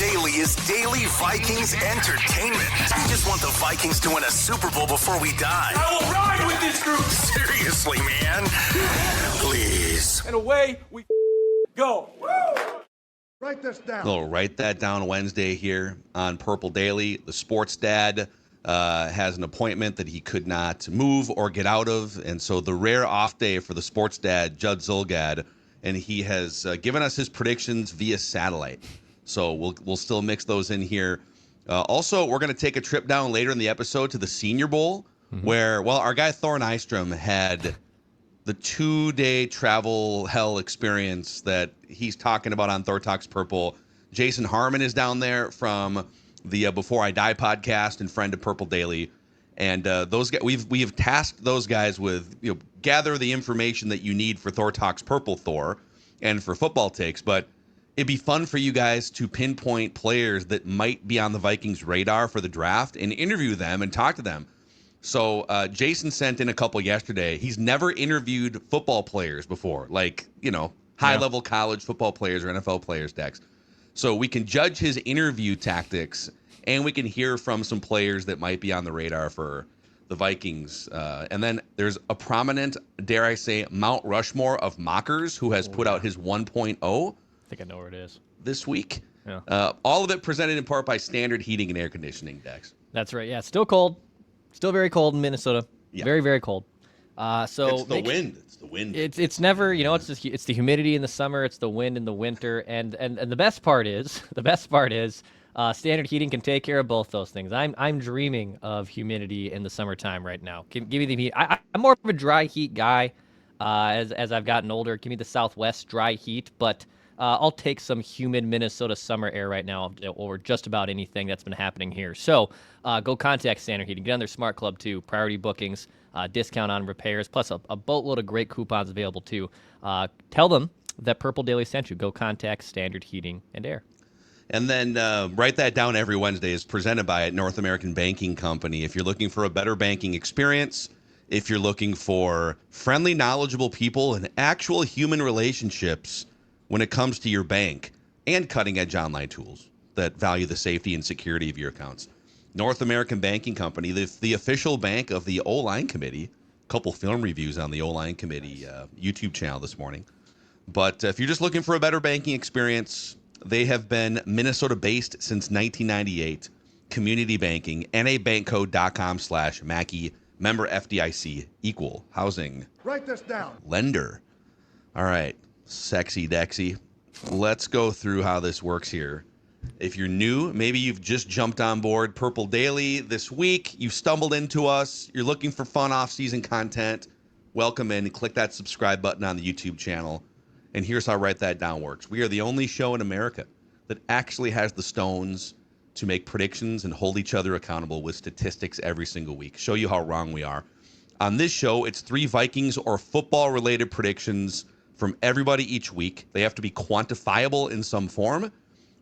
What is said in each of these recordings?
Daily is daily Vikings entertainment. We just want the Vikings to win a Super Bowl before we die. I will ride with this group. Seriously, man. Please. And away we go. Write this down. We'll write that down Wednesday here on Purple Daily. The sports dad has an appointment that he could not move or get out of, and so the rare off day for the sports dad, Judd Zulgad, and he has given us his predictions via satellite. So we'll still mix those in here. Also, we're going to take a trip down later in the episode to the Senior Bowl, where, well, our guy Thor Nystrom had the 2-day travel hell experience that he's talking about on Thor Talks Purple. Jason Harmon is down there from the Before I Die podcast and friend of Purple Daily. And those guys, we've tasked those guys with, gather the information that you need for Thor Talks Purple Thor and for football takes. But it'd be fun for you guys to pinpoint players that might be on the Vikings radar for the draft and interview them and talk to them. So Jason sent in a couple yesterday. He's never interviewed football players before, like, high-level college football players or NFL players, Dex. So we can judge his interview tactics, and we can hear from some players that might be on the radar for the Vikings. And then there's a prominent, dare I say, Mount Rushmore of mockers who has put out his 1.0. I think I know where it is. This week. Yeah. All of it presented in part by Standard Heating and Air Conditioning, Dex. That's right. Yeah, it's still cold. Still very cold in Minnesota. Yeah. Very, very cold. So it's the wind. It's the wind. It's never, it's the humidity in the summer. It's the wind in the winter. And the best part is, Standard Heating can take care of both those things. I'm dreaming of humidity in the summertime right now. Give me the heat. I'm more of a dry heat guy. As I've gotten older, give me the Southwest dry heat, but I'll take some humid Minnesota summer air right now over just about anything that's been happening here. So go contact Standard Heating. Get on their Smart Club too. Priority bookings, discount on repairs, plus a boatload of great coupons available too. Tell them that Purple Daily sent you. Go contact Standard Heating and Air. And then write that down every Wednesday is presented by North American Banking Company. If you're looking for a better banking experience, if you're looking for friendly, knowledgeable people and actual human relationships when it comes to your bank, and cutting-edge online tools that value the safety and security of your accounts. North American Banking Company, the official bank of the O-Line Committee. A couple film reviews on the O-Line Committee YouTube channel this morning. But if you're just looking for a better banking experience, they have been Minnesota-based since 1998. Community banking, nabankcode.com/Mackey, member FDIC, equal housing. Write this down. Lender. All right. Sexy Dexy. Let's go through how this works here. If you're new, maybe you've just jumped on board Purple Daily this week, you've stumbled into us, you're looking for fun off-season content, welcome in. Click that subscribe button on the YouTube channel. And here's how Write That Down works. We are the only show in America that actually has the stones to make predictions and hold each other accountable with statistics every single week. Show you how wrong we are. On this show, it's 3 Vikings or football-related predictions from everybody each week. They have to be quantifiable in some form.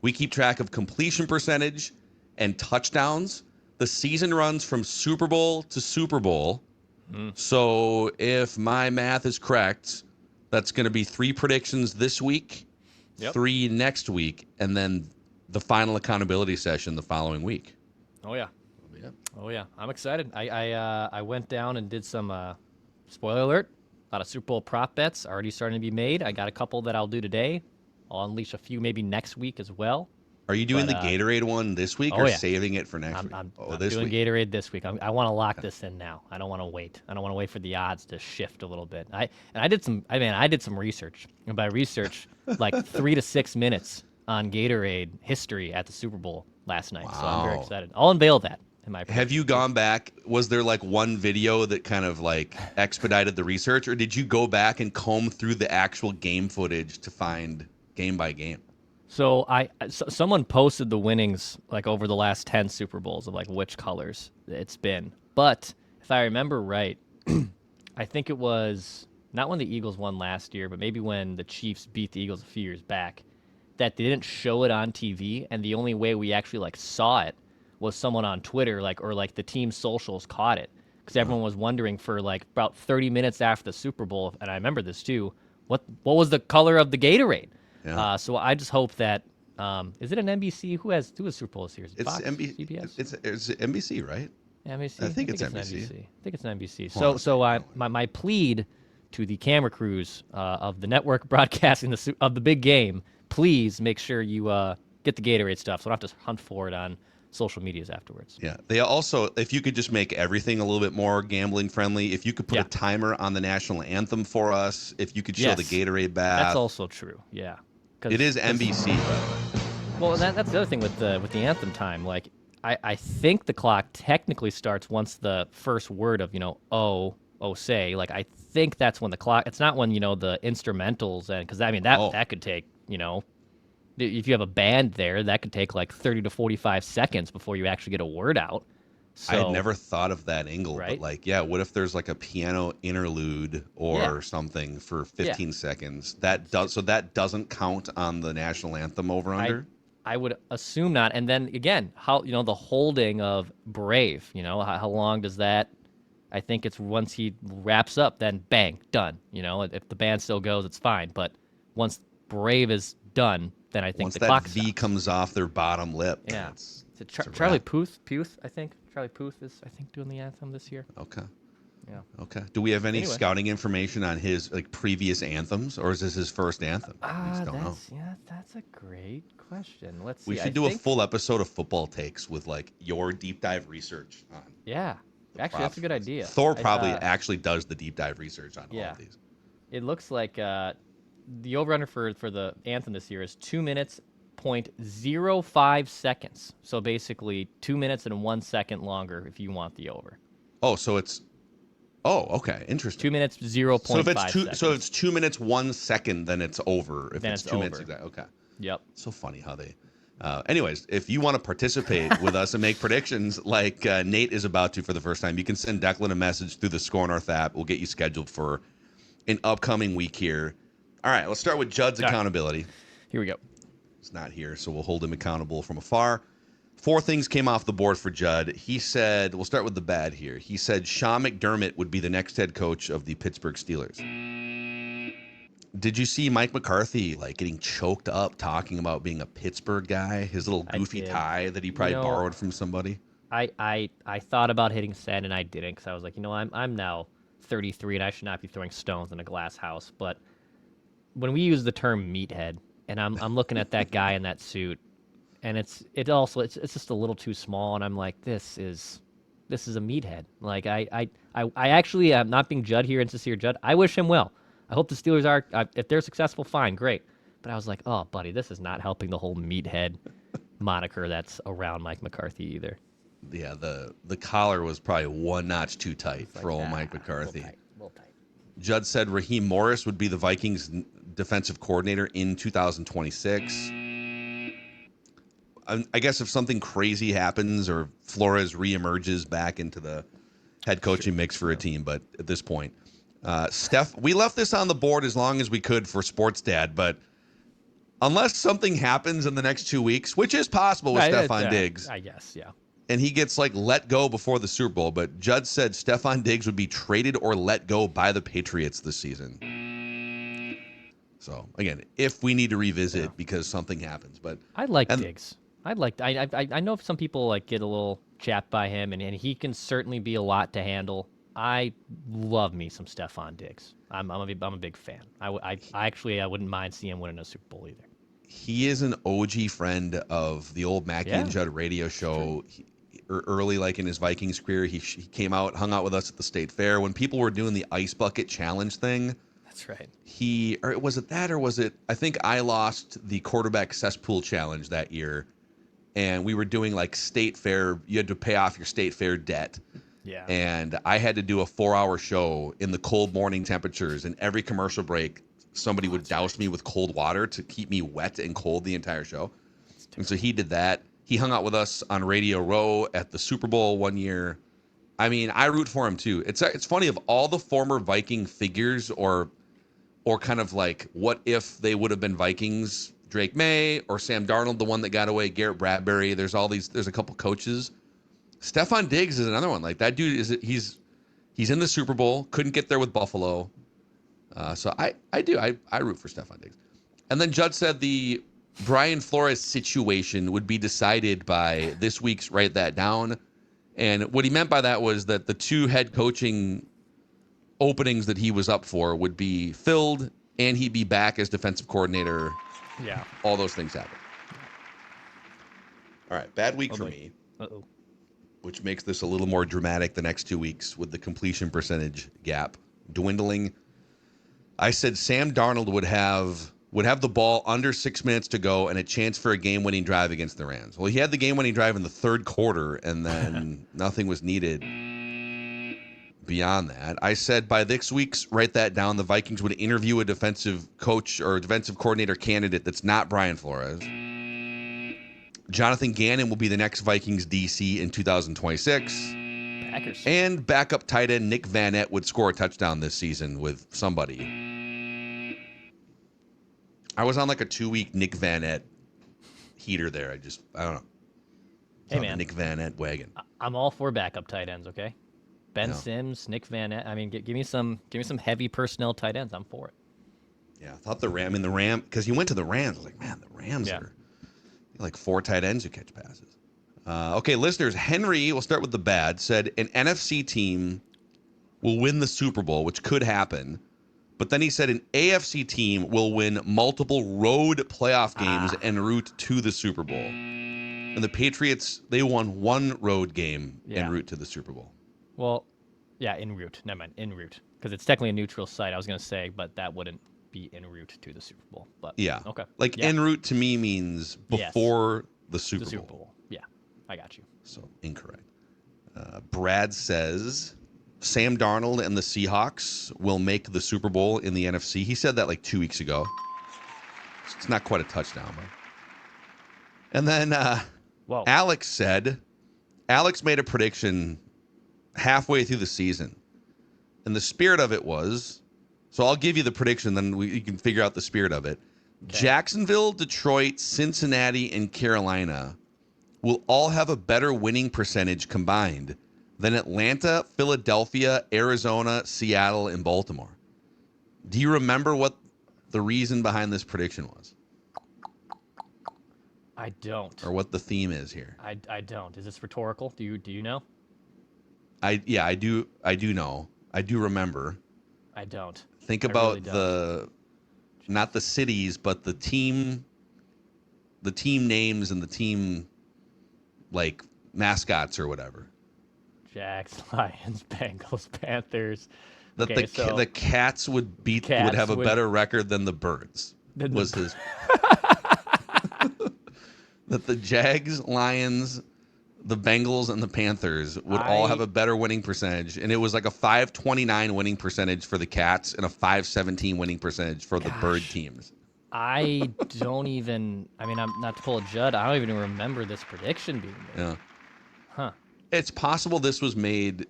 We keep track of completion percentage and touchdowns. The season runs from Super Bowl to Super Bowl. So if my math is correct, that's going to be 3 predictions this week, 3 next week, and then the final accountability session the following week. Oh, yeah. Oh, yeah. I'm excited. I went down and did some, spoiler alert, a lot of Super Bowl prop bets already starting to be made. I got a couple that I'll do today. I'll unleash a few maybe next week as well. Are you doing the Gatorade one this week or saving it for next week? I'm doing Gatorade this week. I want to lock this in now. I don't want to wait. I don't want to wait for the odds to shift a little bit. I did some research. And by research, like 3 to 6 minutes on Gatorade history at the Super Bowl last night. Wow. So I'm very excited. I'll unveil that. Have you gone back? Was there like one video that kind of like expedited the research, or did you go back and comb through the actual game footage to find game by game? So someone posted the winnings like over the last 10 Super Bowls of like which colors it's been. But if I remember right, I think it was not when the Eagles won last year, but maybe when the Chiefs beat the Eagles a few years back, that they didn't show it on TV, and the only way we actually like saw it was someone on Twitter, or the team socials caught it, because everyone was wondering for like about 30 minutes after the Super Bowl, and I remember this too, what was the color of the Gatorade? Yeah. So I just hope that Is it an NBC? Who has Super Bowl this year? Is it It's Fox? CBS. CBS? It's NBC, right? NBC? I think it's an NBC. I think it's an NBC. Hold on a So my plead to the camera crews of the network broadcasting of the big game, please make sure you get the Gatorade stuff, so I don't have to hunt for it on social medias afterwards. Yeah. They also, if you could just make everything a little bit more gambling friendly, if you could put a timer on the national anthem for us, if you could show the Gatorade bath. That's also true. Yeah. It is NBC, by the way. Well, that's the other thing with the anthem time. Like, I think the clock technically starts once the first word of, oh, say. Like, I think that's when the clock. It's not when, the instrumentals, and because I mean that could take, if you have a band there, that could take like 30 to 45 seconds before you actually get a word out. So, I had never thought of that angle, right? But what if there's like a piano interlude or something for 15 seconds? That doesn't count on the national anthem over under. I would assume not. And then again, how the holding of Brave, how long does that? I think it's once he wraps up, then bang, done. If the band still goes, it's fine. But once Brave is done, then I think once the that clock V stops. comes off their bottom lip. Yeah. It's Charlie Puth, I think. Charlie Puth is, I think, doing the anthem this year. Okay. Yeah. Okay. Do we have any scouting information on his previous anthems, or is this his first anthem? We just don't know. Yeah, that's a great question. Let's see. We should do a full episode of football takes with your deep dive research on. Yeah. Actually, that's a good idea. Thor probably actually does the deep dive research on all of these. It looks like the over-under for the anthem this year is 2 minutes, 0.05 seconds. So basically 2 minutes and 1 second longer if you want the over. Oh, so it's... Oh, okay. Interesting. 2 minutes, 0.5 seconds. So if it's 2 minutes, 1 second, then it's over. If then it's 2 over. minutes, exactly. Okay. Yep. So funny how they... anyways, if you want to participate with us and make predictions like Nate is about to for the first time, you can send Declan a message through the Score North app. We'll get you scheduled for an upcoming week here. All right, let's start with Judd's accountability. Here we go. He's not here, so we'll hold him accountable from afar. 4 things came off the board for Judd. He said, we'll start with the bad here. He said Sean McDermott would be the next head coach of the Pittsburgh Steelers. Did you see Mike McCarthy getting choked up talking about being a Pittsburgh guy? His little goofy tie that he probably borrowed from somebody. I thought about hitting send and I didn't because I was like, I'm now 33 and I should not be throwing stones in a glass house. But when we use the term meathead, and I'm looking at that guy in that suit, and it's just a little too small, and I'm like, this is a meathead. Like I actually am not being Judd here, insincere Judd. I wish him well. I hope the Steelers are, if they're successful, fine, great. But I was like, oh, buddy, this is not helping the whole meathead moniker that's around Mike McCarthy either. Yeah, the collar was probably one notch too tight for old Mike McCarthy. A little tight. Judd said Raheem Morris would be the Vikings defensive coordinator in 2026. I guess if something crazy happens or Flores reemerges back into the head coaching mix for a team, but at this point, Steph, we left this on the board as long as we could for Sports Dad, but unless something happens in the next 2 weeks, which is possible with Stephon Diggs. I guess, yeah. And he gets let go before the Super Bowl, but Judd said Stephon Diggs would be traded or let go by the Patriots this season. So again, if we need to revisit because something happens, but I like Diggs. I know some people get a little chapped by him, and he can certainly be a lot to handle. I love me some Stephon Diggs. I'm a big fan. I wouldn't mind seeing him winning a Super Bowl either. He is an OG friend of the old Mackie and Judd radio show. Early, in his Vikings career, he came out, hung out with us at the State Fair when people were doing the Ice Bucket Challenge thing. That's right. Was it? I think I lost the quarterback cesspool challenge that year, and we were doing State Fair. You had to pay off your State Fair debt. Yeah. And I had to do a 4-hour show in the cold morning temperatures, and every commercial break, somebody would douse me with cold water to keep me wet and cold the entire show. And so he did that. He hung out with us on Radio Row at the Super Bowl one year. I mean, I root for him too. It's funny, of all the former Viking figures or kind of what if they would have been Vikings, Drake May or Sam Darnold, the one that got away, Garrett Bradbury. There's a couple coaches. Stephon Diggs is another one. That dude he's in the Super Bowl, couldn't get there with Buffalo. So I root for Stephon Diggs. And then Judd said the Brian Flores' situation would be decided by this week's Write That Down. And what he meant by that was that the 2 head coaching openings that he was up for would be filled, and he'd be back as defensive coordinator. Yeah. All those things happen. All right, bad week for me. Uh-oh. Which makes this a little more dramatic the next 2 weeks with the completion percentage gap dwindling. I said Sam Darnold would have the ball under 6 minutes to go and a chance for a game-winning drive against the Rams. Well, he had the game-winning drive in the third quarter, and then nothing was needed beyond that. I said by this week's Write That Down, the Vikings would interview a defensive coach or defensive coordinator candidate that's not Brian Flores. Jonathan Gannon will be the next Vikings DC in 2026. Packers. And backup tight end Nick Vanette would score a touchdown this season with somebody. I was on like a 2-week Nick Vanette heater there. I don't know. Hey, man. Nick Vanette wagon. I'm all for backup tight ends, okay? Ben Sims, Nick Vanette. I mean, give me some heavy personnel tight ends. I'm for it. Yeah, I thought the Ram, because he went to the Rams. I was like, man, the Rams are like 4 tight ends who catch passes. Okay, listeners, Henry, we'll start with the bad, said an NFC team will win the Super Bowl, which could happen. But then he said an AFC team will win multiple road playoff games en route to the Super Bowl. And the Patriots, they won 1 road game en route to the Super Bowl. Well, yeah, en route. Never mind, en route. Because it's technically a neutral site, I was going to say, but that wouldn't be en route to the Super Bowl. But yeah. Okay. Like en route to me means before the Super Bowl. The Super Bowl. Yeah, I got you. So incorrect. Brad says Sam Darnold and the Seahawks will make the Super Bowl in the NFC. He said that like 2 weeks ago. It's not quite a touchdown, but. And then Alex made a prediction halfway through the season. And the spirit of it was, so I'll give you the prediction, then you can figure out the spirit of it. Okay. Jacksonville, Detroit, Cincinnati, and Carolina will all have a better winning percentage combined than Atlanta, Philadelphia, Arizona, Seattle, and Baltimore. Do you remember what the reason behind this prediction was? I don't. Or what the theme is here? I don't. Is this rhetorical? Do you know? I do know. I do remember. I don't. Think about not the cities, but the team names and the team like mascots or whatever. Jags, Lions, Bengals, Panthers. That the Cats would have a better record than the Birds. His that the Jags, Lions, the Bengals, and the Panthers would all have a better winning percentage. And it was like a 529 winning percentage for the Cats and a 517 winning percentage for the Bird teams. I don't even, I'm not to pull a Judd, I don't even remember this prediction being made. Yeah. Huh. It's possible this might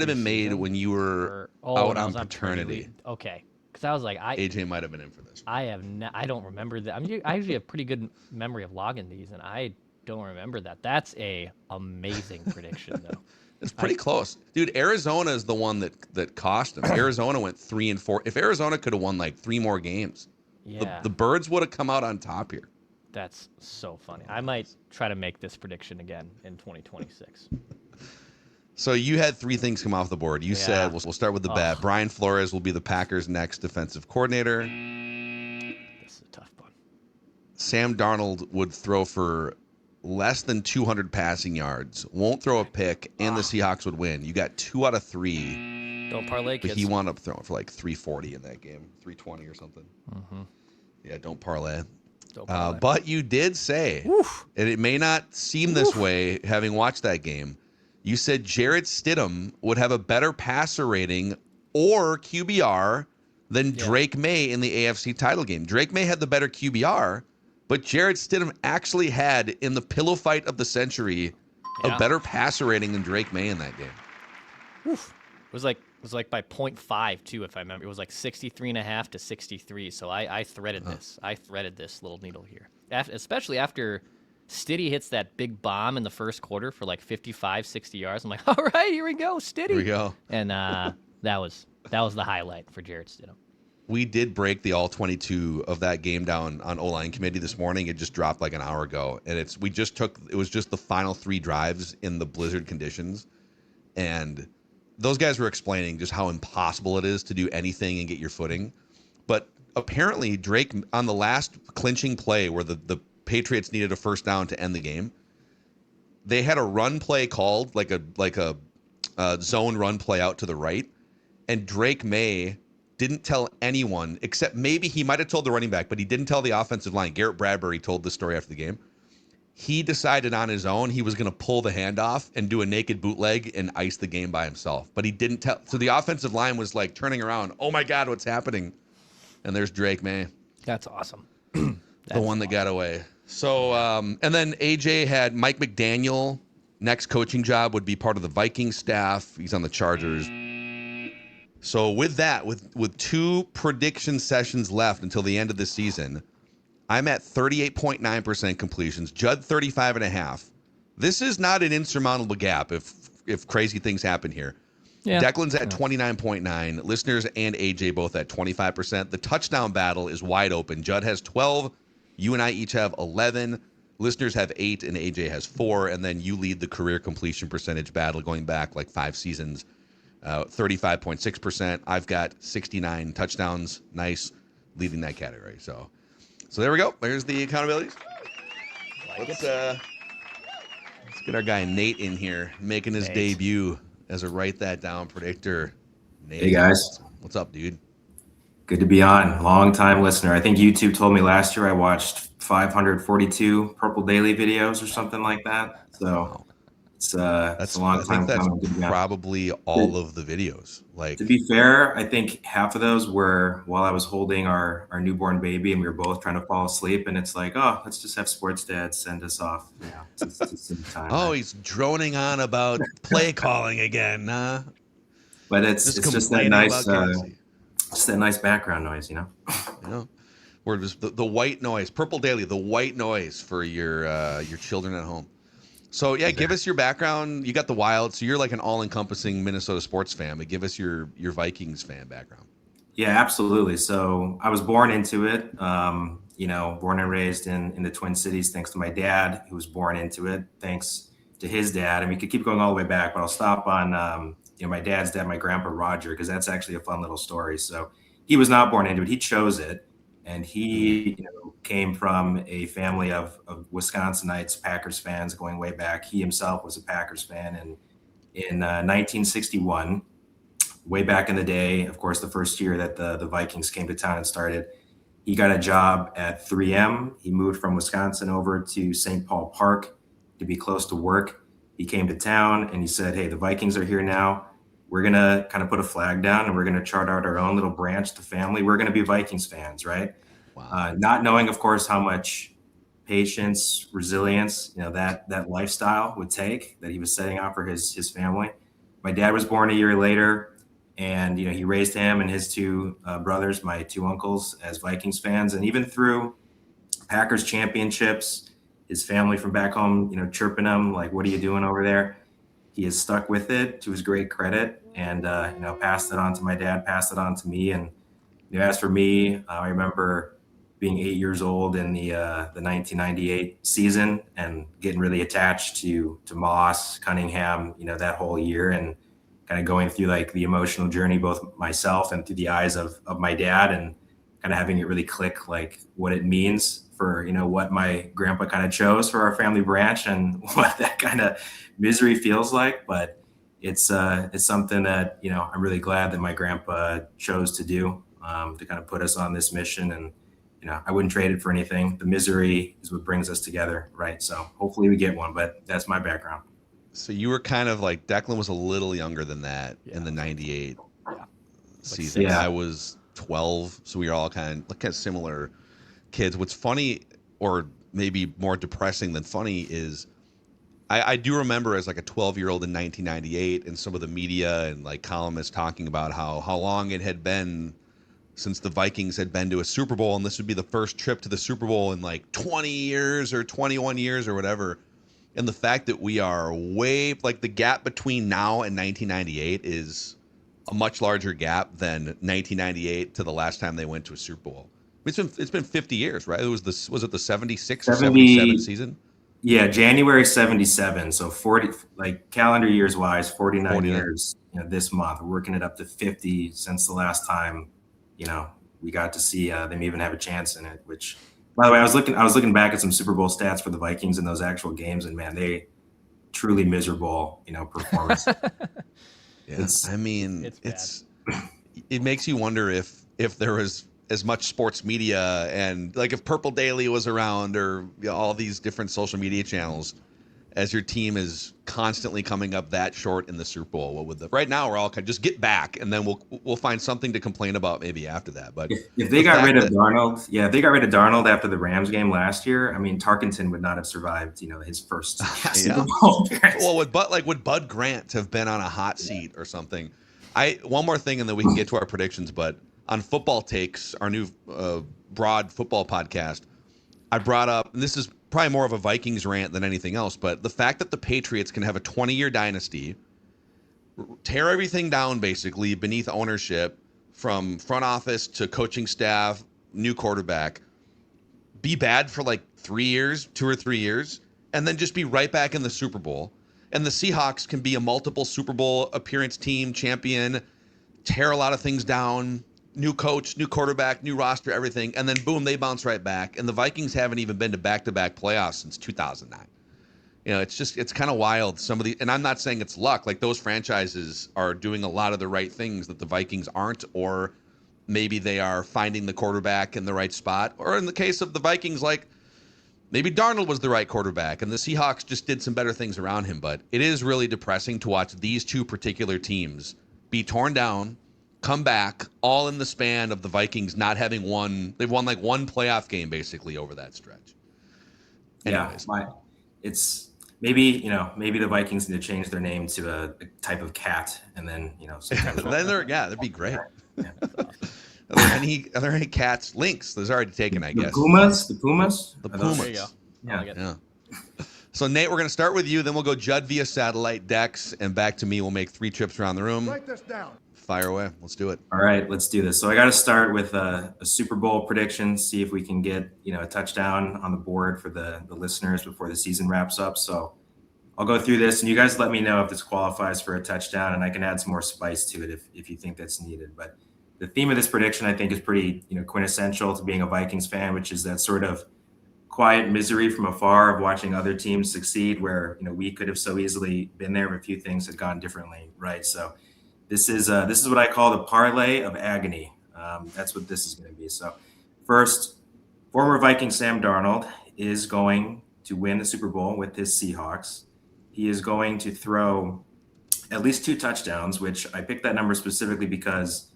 have been made when you were out on paternity. Okay. Because I was like, AJ might have been in for this. I don't remember that. I usually have pretty good memory of logging these, and I don't remember that. That's a amazing prediction, though. It's pretty close, dude. Arizona is the one that cost them. Arizona went 3-4. If Arizona could have won like 3 more games, the Birds would have come out on top here. That's so funny. I might try to make this prediction again in 2026. So you had 3 things come off the board. You said we'll start with the bad. Brian Flores will be the Packers' next defensive coordinator. This is a tough one. Sam Darnold would throw for less than 200 passing yards, won't throw a pick, and the Seahawks would win. You got 2 out of 3. Don't parlay, kids. But he wound up throwing for like 340 in that game, 320 or something. Mm-hmm. Yeah, don't parlay. But you did say, and it may not seem this way having watched that game, you said Jarrett Stidham would have a better passer rating or QBR than Drake May in the AFC title game. Drake May had the better QBR, but Jarrett Stidham actually had, in the pillow fight of the century, a better passer rating than Drake May in that game. Oof. It was like by 0.5 too, if I remember. It was like 63.5 to 63. So I threaded this. I threaded this little needle here, especially after Stiddy hits that big bomb in the first quarter for like 55, 60 yards. I'm like, all right, here we go, Stiddy. Here we go. And that was the highlight for Jarrett Stidham. we did break the all 22 of that game down on O-line committee this morning. It just dropped like an hour ago, and it was just the final 3 drives in the blizzard conditions, and those guys were explaining just how impossible it is to do anything and get your footing. But apparently Drake, on the last clinching play where the Patriots needed a first down to end the game, they had a run play called, like a zone run play out to the right, and Drake May didn't tell anyone, except maybe he might have told the running back, but he didn't tell the offensive line. Garrett Bradbury told this story after the game. He decided on his own he was going to pull the handoff and do a naked bootleg and ice the game by himself. But he didn't tell. So the offensive line was like turning around. Oh, my God, what's happening? And there's Drake May. That's awesome. The one that got away. So, and then AJ had Mike McDaniel. Next coaching job would be part of the Vikings staff. He's on the Chargers. So with that, with 2 prediction sessions left until the end of the season, I'm at 38.9% completions. Judd 35.5. This is not an insurmountable gap if crazy things happen here. Yeah. Declan's at 29.9. Listeners and AJ both at 25%. The touchdown battle is wide open. Judd has 12. You and I each have 11. Listeners have 8 and AJ has 4. And then you lead the career completion percentage battle going back like 5 seasons. 35.6%. I've got 69 touchdowns. Nice, leading that category. So there we go. There's the accountabilities. Let's get our guy Nate in here, making his debut as a write that down predictor. Nate, hey guys, what's up, dude? Good to be on. Long time listener. I think YouTube told me last year I watched 542 Purple Daily videos or something like that. So. It's a long time coming. That's probably all of the videos. Like, to be fair, I think half of those were while I was holding our newborn baby and we were both trying to fall asleep. And it's like, oh, let's just have Sports Dad send us off. It's time, oh, right? He's droning on about play calling again, huh? But it's just that nice, just that nice background noise, you know. We're just the white noise, Purple Daily, the white noise for your children at home. So, yeah, give us your background. You got the Wild, so you're like an all-encompassing Minnesota sports fan, but give us your Vikings fan background. Yeah, absolutely. So I was born into it, born and raised in the Twin Cities thanks to my dad, who was born into it, thanks to his dad. And we could keep going all the way back, but I'll stop on, my dad's dad, my grandpa Roger, because that's actually a fun little story. So he was not born into it. He chose it. And he, came from a family of Wisconsinites, Packers fans going way back. He himself was a Packers fan. And in 1961, way back in the day, of course, the first year that the Vikings came to town and started, he got a job at 3M. He moved from Wisconsin over to St. Paul Park to be close to work. He came to town and he said, hey, the Vikings are here now. We're going to kind of put a flag down and we're going to chart out our own little branch to family. We're going to be Vikings fans, right? Wow. Not knowing, of course, how much patience, resilience, that lifestyle would take that he was setting out for his family. My dad was born a year later, and he raised him and his 2 brothers, my 2 uncles, as Vikings fans. And even through Packers championships, his family from back home, chirping him like, "What are you doing over there?" He has stuck with it to his great credit, and passed it on to my dad, passed it on to me. And as for me, I remember being 8 years old in the 1998 season and getting really attached to Moss, Cunningham, that whole year, and kind of going through like the emotional journey, both myself and through the eyes of my dad, and kind of having it really click like what it means for, what my grandpa kind of chose for our family branch and what that kind of misery feels like. But it's something that, I'm really glad that my grandpa chose to do, to kind of put us on this mission. And I wouldn't trade it for anything. The misery is what brings us together, right? So hopefully we get one, but that's my background. So you were kind of like, Declan was a little younger than that in the 98 season. Yeah. I was 12, so we were all kind of similar kids. What's funny, or maybe more depressing than funny, is I do remember as like a 12-year-old in 1998 and some of the media and like columnists talking about how long it had been since the Vikings had been to a Super Bowl, and this would be the first trip to the Super Bowl in like 20 years or 21 years or whatever. And the fact that we are way, like the gap between now and 1998 is a much larger gap than 1998 to the last time they went to a Super Bowl. It's been 50 years, right? Was it the 76 or 77 season? Yeah, January 77. So 40, like calendar years wise, 49 years, this month. We're working it up to 50 since the last time, we got to see them even have a chance in it, which, by the way, I was looking back at some Super Bowl stats for the Vikings in those actual games, and man, they truly miserable, performance. Yeah, it makes you wonder if there was as much sports media and like if Purple Daily was around or all these different social media channels as your team is constantly coming up that short in the Super Bowl. What would right now we're all kind of just get back and then we'll find something to complain about maybe after that. But if they got rid of Darnold, if they got rid of Darnold after the Rams game last year, I mean Tarkenton would not have survived, his first Super Bowl appearance. Well, would Bud Grant have been on a hot seat or something? One more thing and then we can get to our predictions, but on Football Takes, our new broad football podcast, I brought up, and this is probably more of a Vikings rant than anything else, but the fact that the Patriots can have a 20-year dynasty, tear everything down basically beneath ownership, from front office to coaching staff, new quarterback, be bad for like 3 years, 2 or 3 years, and then just be right back in the Super Bowl. And the Seahawks can be a multiple Super Bowl appearance team, champion, tear a lot of things down, new coach, new quarterback, new roster, everything, and then boom, they bounce right back. And the Vikings haven't even been to back-to-back playoffs since 2009. It's kind of wild. And I'm not saying it's luck. Like those franchises are doing a lot of the right things that the Vikings aren't, or maybe they are finding the quarterback in the right spot. Or in the case of the Vikings, like maybe Darnold was the right quarterback and the Seahawks just did some better things around him. But it is really depressing to watch these two particular teams be torn down, come back, all in the span of the Vikings not having won. They've won like one playoff game basically over that stretch. Anyways. Yeah, it's maybe the Vikings need to change their name to a type of cat, and then that'd be great. Yeah. Are there any cats? Lynx? There's already taken, I guess. The Pumas. There you go. Yeah. So Nate, we're going to start with you. Then we'll go Judd via satellite, Dex, and back to me. We'll make 3 trips around the room. Write this down. Fire away. Let's do it. All right, let's do this. So I got to start with a Super Bowl prediction, see if we can get a touchdown on the board for the listeners before the season wraps up. So I'll go through this, and you guys let me know if this qualifies for a touchdown, and I can add some more spice to it if you think that's needed. But the theme of this prediction, I think, is pretty quintessential to being a Vikings fan, which is that sort of quiet misery from afar of watching other teams succeed, where we could have so easily been there if a few things had gone differently, right? So this is what I call the parlay of agony. That's what this is going to be. So first, former Viking Sam Darnold is going to win the Super Bowl with his Seahawks. He is going to throw at least 2 touchdowns, which I picked that number specifically because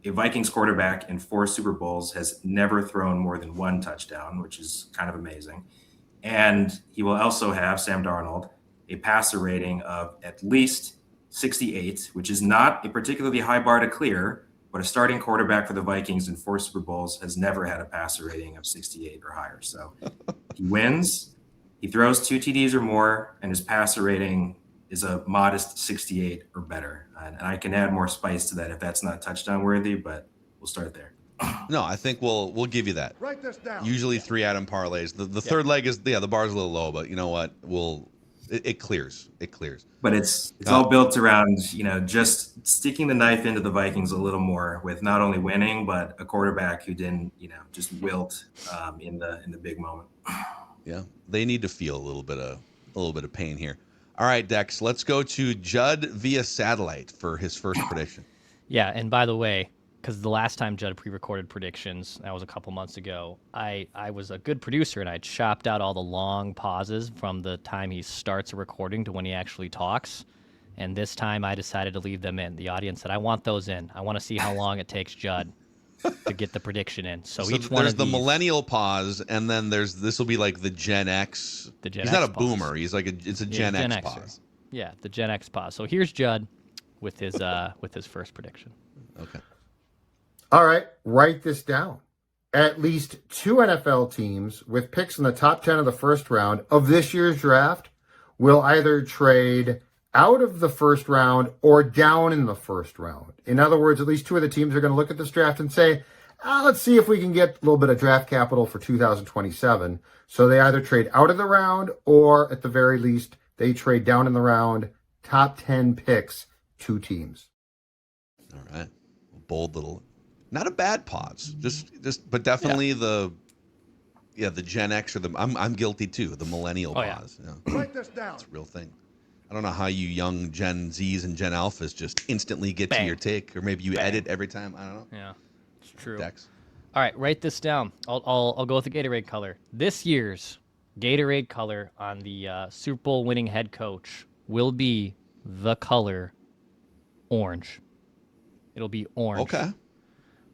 a Vikings quarterback in 4 Super Bowls has never thrown more than 1 touchdown, which is kind of amazing. And he will also have, Sam Darnold, a passer rating of at least 68, which is not a particularly high bar to clear, but a starting quarterback for the Vikings in 4 Super Bowls has never had a passer rating of 68 or higher. So he wins, he throws 2 TDs or more, and his passer rating is a modest 68 or better. And I can add more spice to that if that's not touchdown worthy, but we'll start there. No, I think we'll give you that. Write this down. Usually 3 Adam parlays. The third leg is the bar's a little low, but you know what? It clears. It clears. But it's all built around, just sticking the knife into the Vikings a little more with not only winning, but a quarterback who didn't, just wilt in the big moment. Yeah, they need to feel a little bit of pain here. All right, Dex, let's go to Judd via satellite for his first prediction. Yeah, and by the way, because the last time Judd pre-recorded predictions, that was a couple months ago, I was a good producer, and I chopped out all the long pauses from the time he starts a recording to when he actually talks. And this time I decided to leave them in. The audience said, I want those in. I want to see how long it takes Judd to get the prediction in. So each one there's of the these, millennial pause, and then this will be like the Gen X. He's not a boomer. He's like it's a Gen X pause. Yeah, the Gen X pause. So here's Judd with his first prediction. Okay. All right, write this down. At least 2 NFL teams with picks in the top 10 of the first round of this year's draft will either trade out of the first round or down in the first round. In other words, at least two of the teams are going to look at this draft and say, let's see if we can get a little bit of draft capital for 2027. So they either trade out of the round or at the very least, they trade down in the round, top 10 picks, two teams. All right. Bold little, not a bad pause. But definitely the Gen X or I'm guilty too. The millennial pause. Yeah. Write this down. It's a real thing. I don't know how you young Gen Zs and Gen Alphas just instantly get to your take, or maybe you edit every time. I don't know. Yeah, it's true. Dex. All right, write this down. I'll go with the Gatorade color. This year's Gatorade color on the Super Bowl winning head coach will be the color orange. It'll be orange. Okay.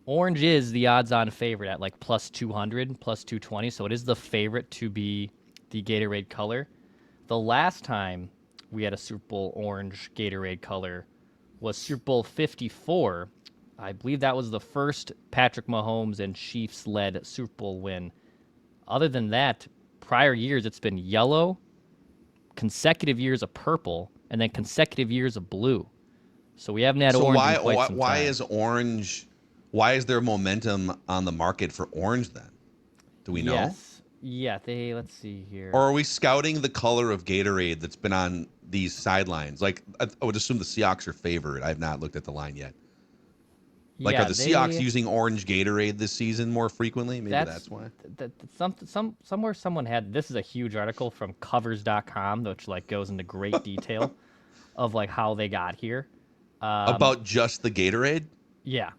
Orange is the odds-on favorite at like plus 200, plus 220, so it is the favorite to be the Gatorade color. The last time we had a Super Bowl orange Gatorade color was Super Bowl 54. I believe that was the first Patrick Mahomes and Chiefs-led Super Bowl win. Other than that, prior years it's been yellow, consecutive years of purple, and then consecutive years of blue. So we haven't had orange in quite some why time. is orange? Why is there momentum on the market for orange then? Do we know? Yes. Yeah, let's see here. Or are we scouting the color of Gatorade that's been on these sidelines? Like, I would assume the Seahawks are favored. I have not looked at the line yet. Like, are the Seahawks using orange Gatorade this season more frequently? Maybe that's why. Somewhere someone had, this is a huge article from covers.com, which like goes into great detail of like how they got here. About just the Gatorade? Yeah.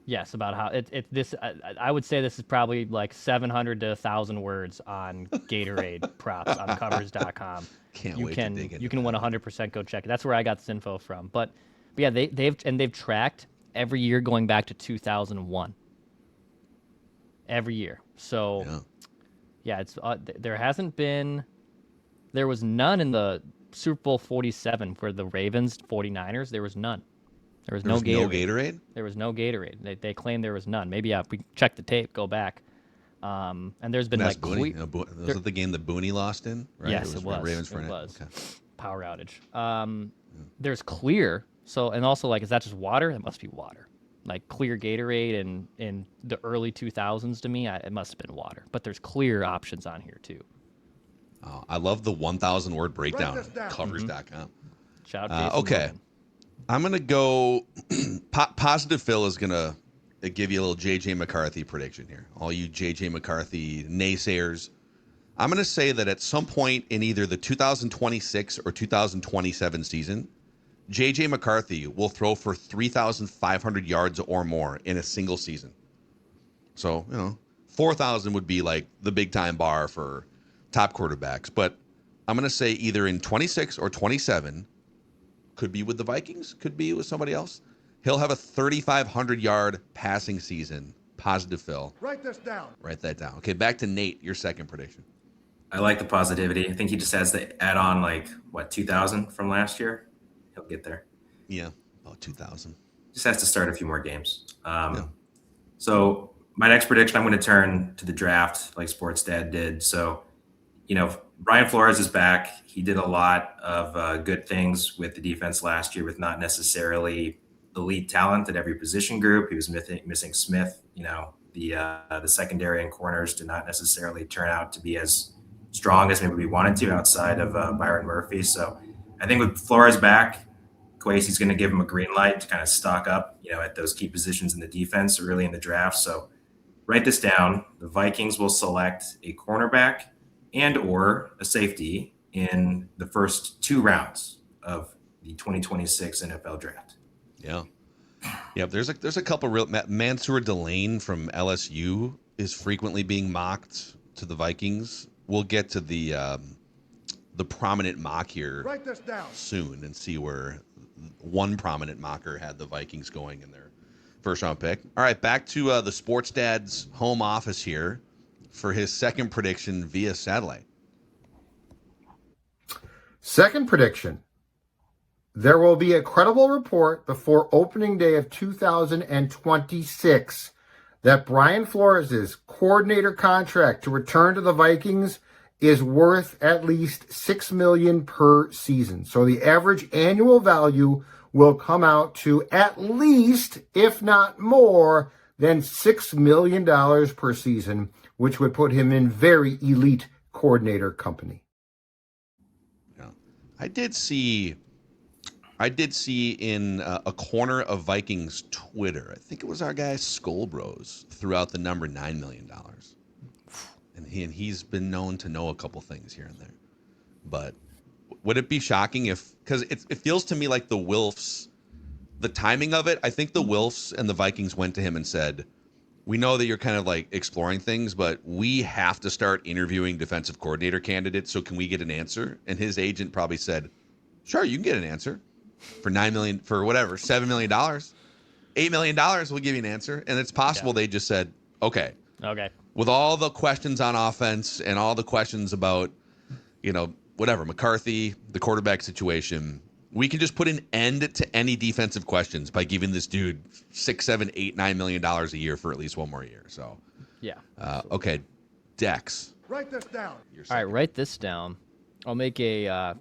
Yes, about how this. I would say this is probably like 700 to 1,000 words on Gatorade props on covers.com. Can't wait to dig into You can 100% go check it. That's where I got this info from. But yeah, they've tracked every year going back to 2001. Every year. So yeah, it's there was none in the Super Bowl 47 for the Ravens 49ers. There was none. There was no Gatorade. There was no Gatorade. They claimed there was none. Maybe if we check the tape, go back. And there's been like was it the game that Booney lost in? Right? Yes, it was. Ravens It was. Okay. Power outage. There's clear. So and also like, is that just water? It must be water. Like clear Gatorade in the early 2000s to me, it must have been water. But there's clear options on here too. Oh, I love the 1,000 word breakdown. Write this down. Covers.com. Shout out Jason okay. Morgan. I'm going to go Positive Phil is going to give you a little JJ McCarthy prediction here. All you JJ McCarthy naysayers. I'm going to say that at some point in either the 2026 or 2027 season, JJ McCarthy will throw for 3,500 yards or more in a single season. So, 4,000 would be like the big time bar for top quarterbacks. But I'm going to say either in 26 or 27, could be with the Vikings, could be with somebody else. He'll have a 3,500 yard passing season. Positive Phil. Write this down. Write that down. Okay, back to Nate, your second prediction. I like the positivity. I think he just has to add on 2,000 from last year. He'll get there. Yeah, about 2,000. Just has to start a few more games. So my next prediction, I'm going to turn to the draft like Sports Dad did. So, Brian Flores is back. He did a lot of good things with the defense last year with not necessarily elite talent at every position group. He was missing Smith. The secondary and corners did not necessarily turn out to be as strong as maybe we wanted to outside of Byron Murphy. So I think with Flores back, Kwesi's going to give him a green light to kind of stock up, at those key positions in the defense early in the draft. So write this down. The Vikings will select a cornerback and or a safety in the first 2 rounds of the 2026 NFL draft. Yeah. There's a couple real. Mansour Delane from LSU is frequently being mocked to the Vikings. We'll get to the prominent mock here Write this down. soon and see where one prominent mocker had the Vikings going in their first round pick. All right, back to the Sports Dad's home office here for his second prediction via satellite. Second prediction. There will be a credible report before opening day of 2026 that Brian Flores' coordinator contract to return to the Vikings is worth at least $6 million per season. So the average annual value will come out to at least, if not more, than $6 million per season, which would put him in very elite coordinator company. Yeah. I did see in a corner of Vikings Twitter, I think it was our guy Skullbros, threw out the number $9 million. And he's been known to know a couple things here and there. But would it be shocking because it feels to me like the Wilfs, the timing of it, I think the Wilfs and the Vikings went to him and said, we know that you're kind of like exploring things, but we have to start interviewing defensive coordinator candidates. So can we get an answer? And his agent probably said, sure, you can get an answer for $9 million, for whatever, $7 million, $8 million. We'll give you an answer. And it's possible they just said, okay. With all the questions on offense and all the questions about, whatever, McCarthy, the quarterback situation, we can just put an end to any defensive questions by giving this dude $6, $7, $8, $9 million a year for at least one more year. So, yeah. Okay, Dex. Write this down. All right, write this down. I'll make a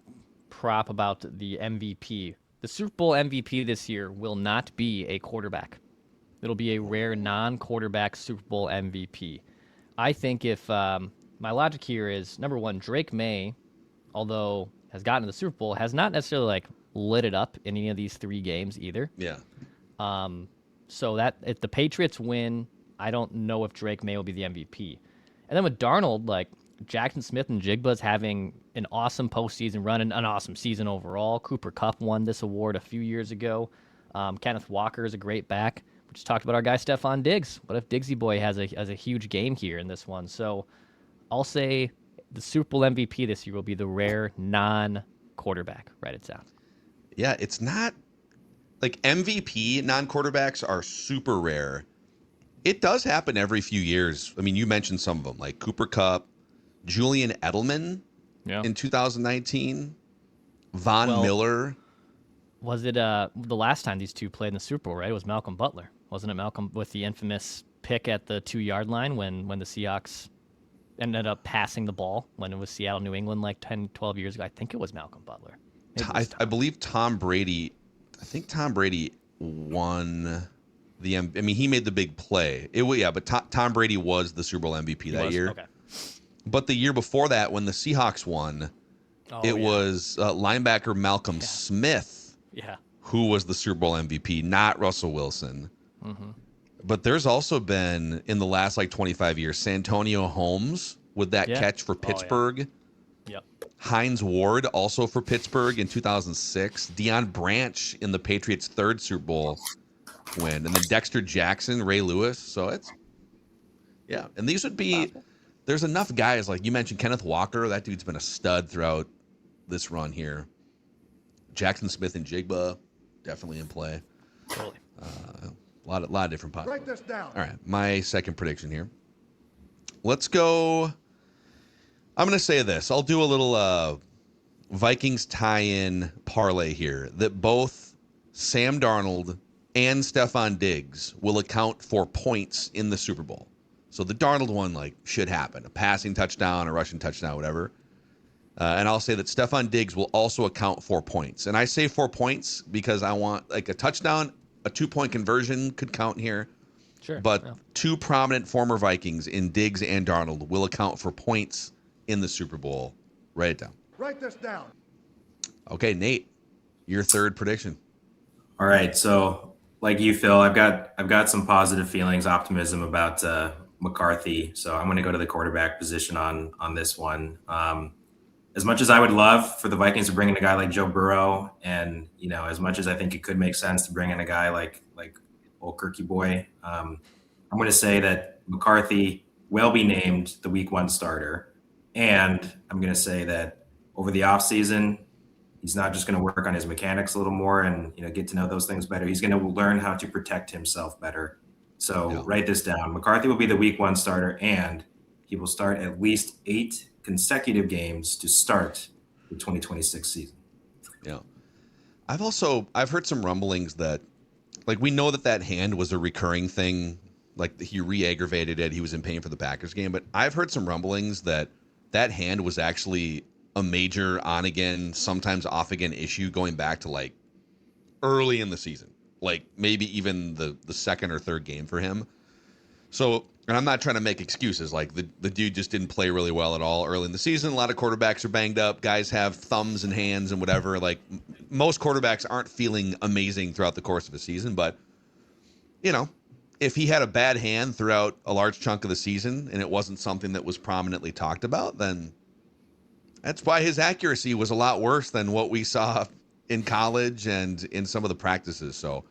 prop about the MVP. The Super Bowl MVP this year will not be a quarterback. It'll be a rare non-quarterback Super Bowl MVP. I think if my logic here is, number one, Drake May, although has gotten to the Super Bowl, has not necessarily lit it up in any of these 3 games either. Yeah. So that if the Patriots win, I don't know if Drake May will be the MVP. And then with Darnold, Jackson Smith and Jigba's having an awesome postseason run and an awesome season overall. Cooper Kupp won this award a few years ago. Kenneth Walker is a great back. We just talked about our guy Stephon Diggs. What if Diggsy Boy has a huge game here in this one? So I'll say the Super Bowl MVP this year will be the rare non-quarterback. Write it down. Yeah, it's not MVP non-quarterbacks are super rare. It does happen every few years. I mean, you mentioned some of them, like Cooper Kupp, Julian Edelman in 2019, Von Miller. Was it the last time these two played in the Super Bowl, right? It was Malcolm Butler. Wasn't it Malcolm with the infamous pick at the 2-yard line when the Seahawks ended up passing the ball when it was Seattle, New England, 10, 12 years ago? I think it was Malcolm Butler. I believe Tom Brady. I think Tom Brady won the. I mean, he made the big play. But Tom Brady was the Super Bowl MVP that year. Okay. But the year before that, when the Seahawks won, was linebacker Malcolm Smith, who was the Super Bowl MVP, not Russell Wilson. Mm-hmm. But there's also been, in the last 25 years, Santonio Holmes with that catch for Pittsburgh. Yep. Hines Ward also for Pittsburgh in 2006. Deion Branch in the Patriots' 3rd Super Bowl win. And then Dexter Jackson, Ray Lewis. So it's, and these would be, there's enough guys, like you mentioned Kenneth Walker. That dude's been a stud throughout this run here. Jackson Smith and Jigba, definitely in play. Totally. A lot of different pots. Write this down. All right, my second prediction here. Let's go. I'm going to say this. I'll do a little Vikings tie-in parlay here that both Sam Darnold and Stephon Diggs will account for points in the Super Bowl. So the Darnold one should happen, a passing touchdown, a rushing touchdown, whatever. And I'll say that Stephon Diggs will also account for points. And I say 4 points because I want a touchdown, a 2-point conversion could count here. Sure. But 2 prominent former Vikings in Diggs and Darnold will account for points in the Super Bowl. Write it down. Write this down. Okay, Nate, your third prediction. All right, so like you, Phil, I've got some positive feelings, optimism about McCarthy. So I'm going to go to the quarterback position on this one. As much as I would love for the Vikings to bring in a guy like Joe Burrow, and as much as I think it could make sense to bring in a guy like old Kirky Boy, I'm going to say that McCarthy will be named the Week 1 starter. And I'm going to say that over the offseason, he's not just going to work on his mechanics a little more and get to know those things better. He's going to learn how to protect himself better. So write this down. McCarthy will be the Week 1 starter, and he will start at least 8 consecutive games to start the 2026 season. Yeah. I've heard some rumblings that we know that hand was a recurring thing. He re-aggravated it. He was in pain for the Packers game. But I've heard some rumblings that that hand was actually a major on again, sometimes off again issue going back to like early in the season, like maybe even the second or third game for him. So, and I'm not trying to make excuses. Like the dude just didn't play really well at all early in the season. A lot of quarterbacks are banged up. Guys have thumbs and hands and whatever. Like most quarterbacks aren't feeling amazing throughout the course of a season. But, you know, if he had a bad hand throughout a large chunk of the season and it wasn't something that was prominently talked about, then that's why his accuracy was a lot worse than what we saw in college and in some of the practices. So,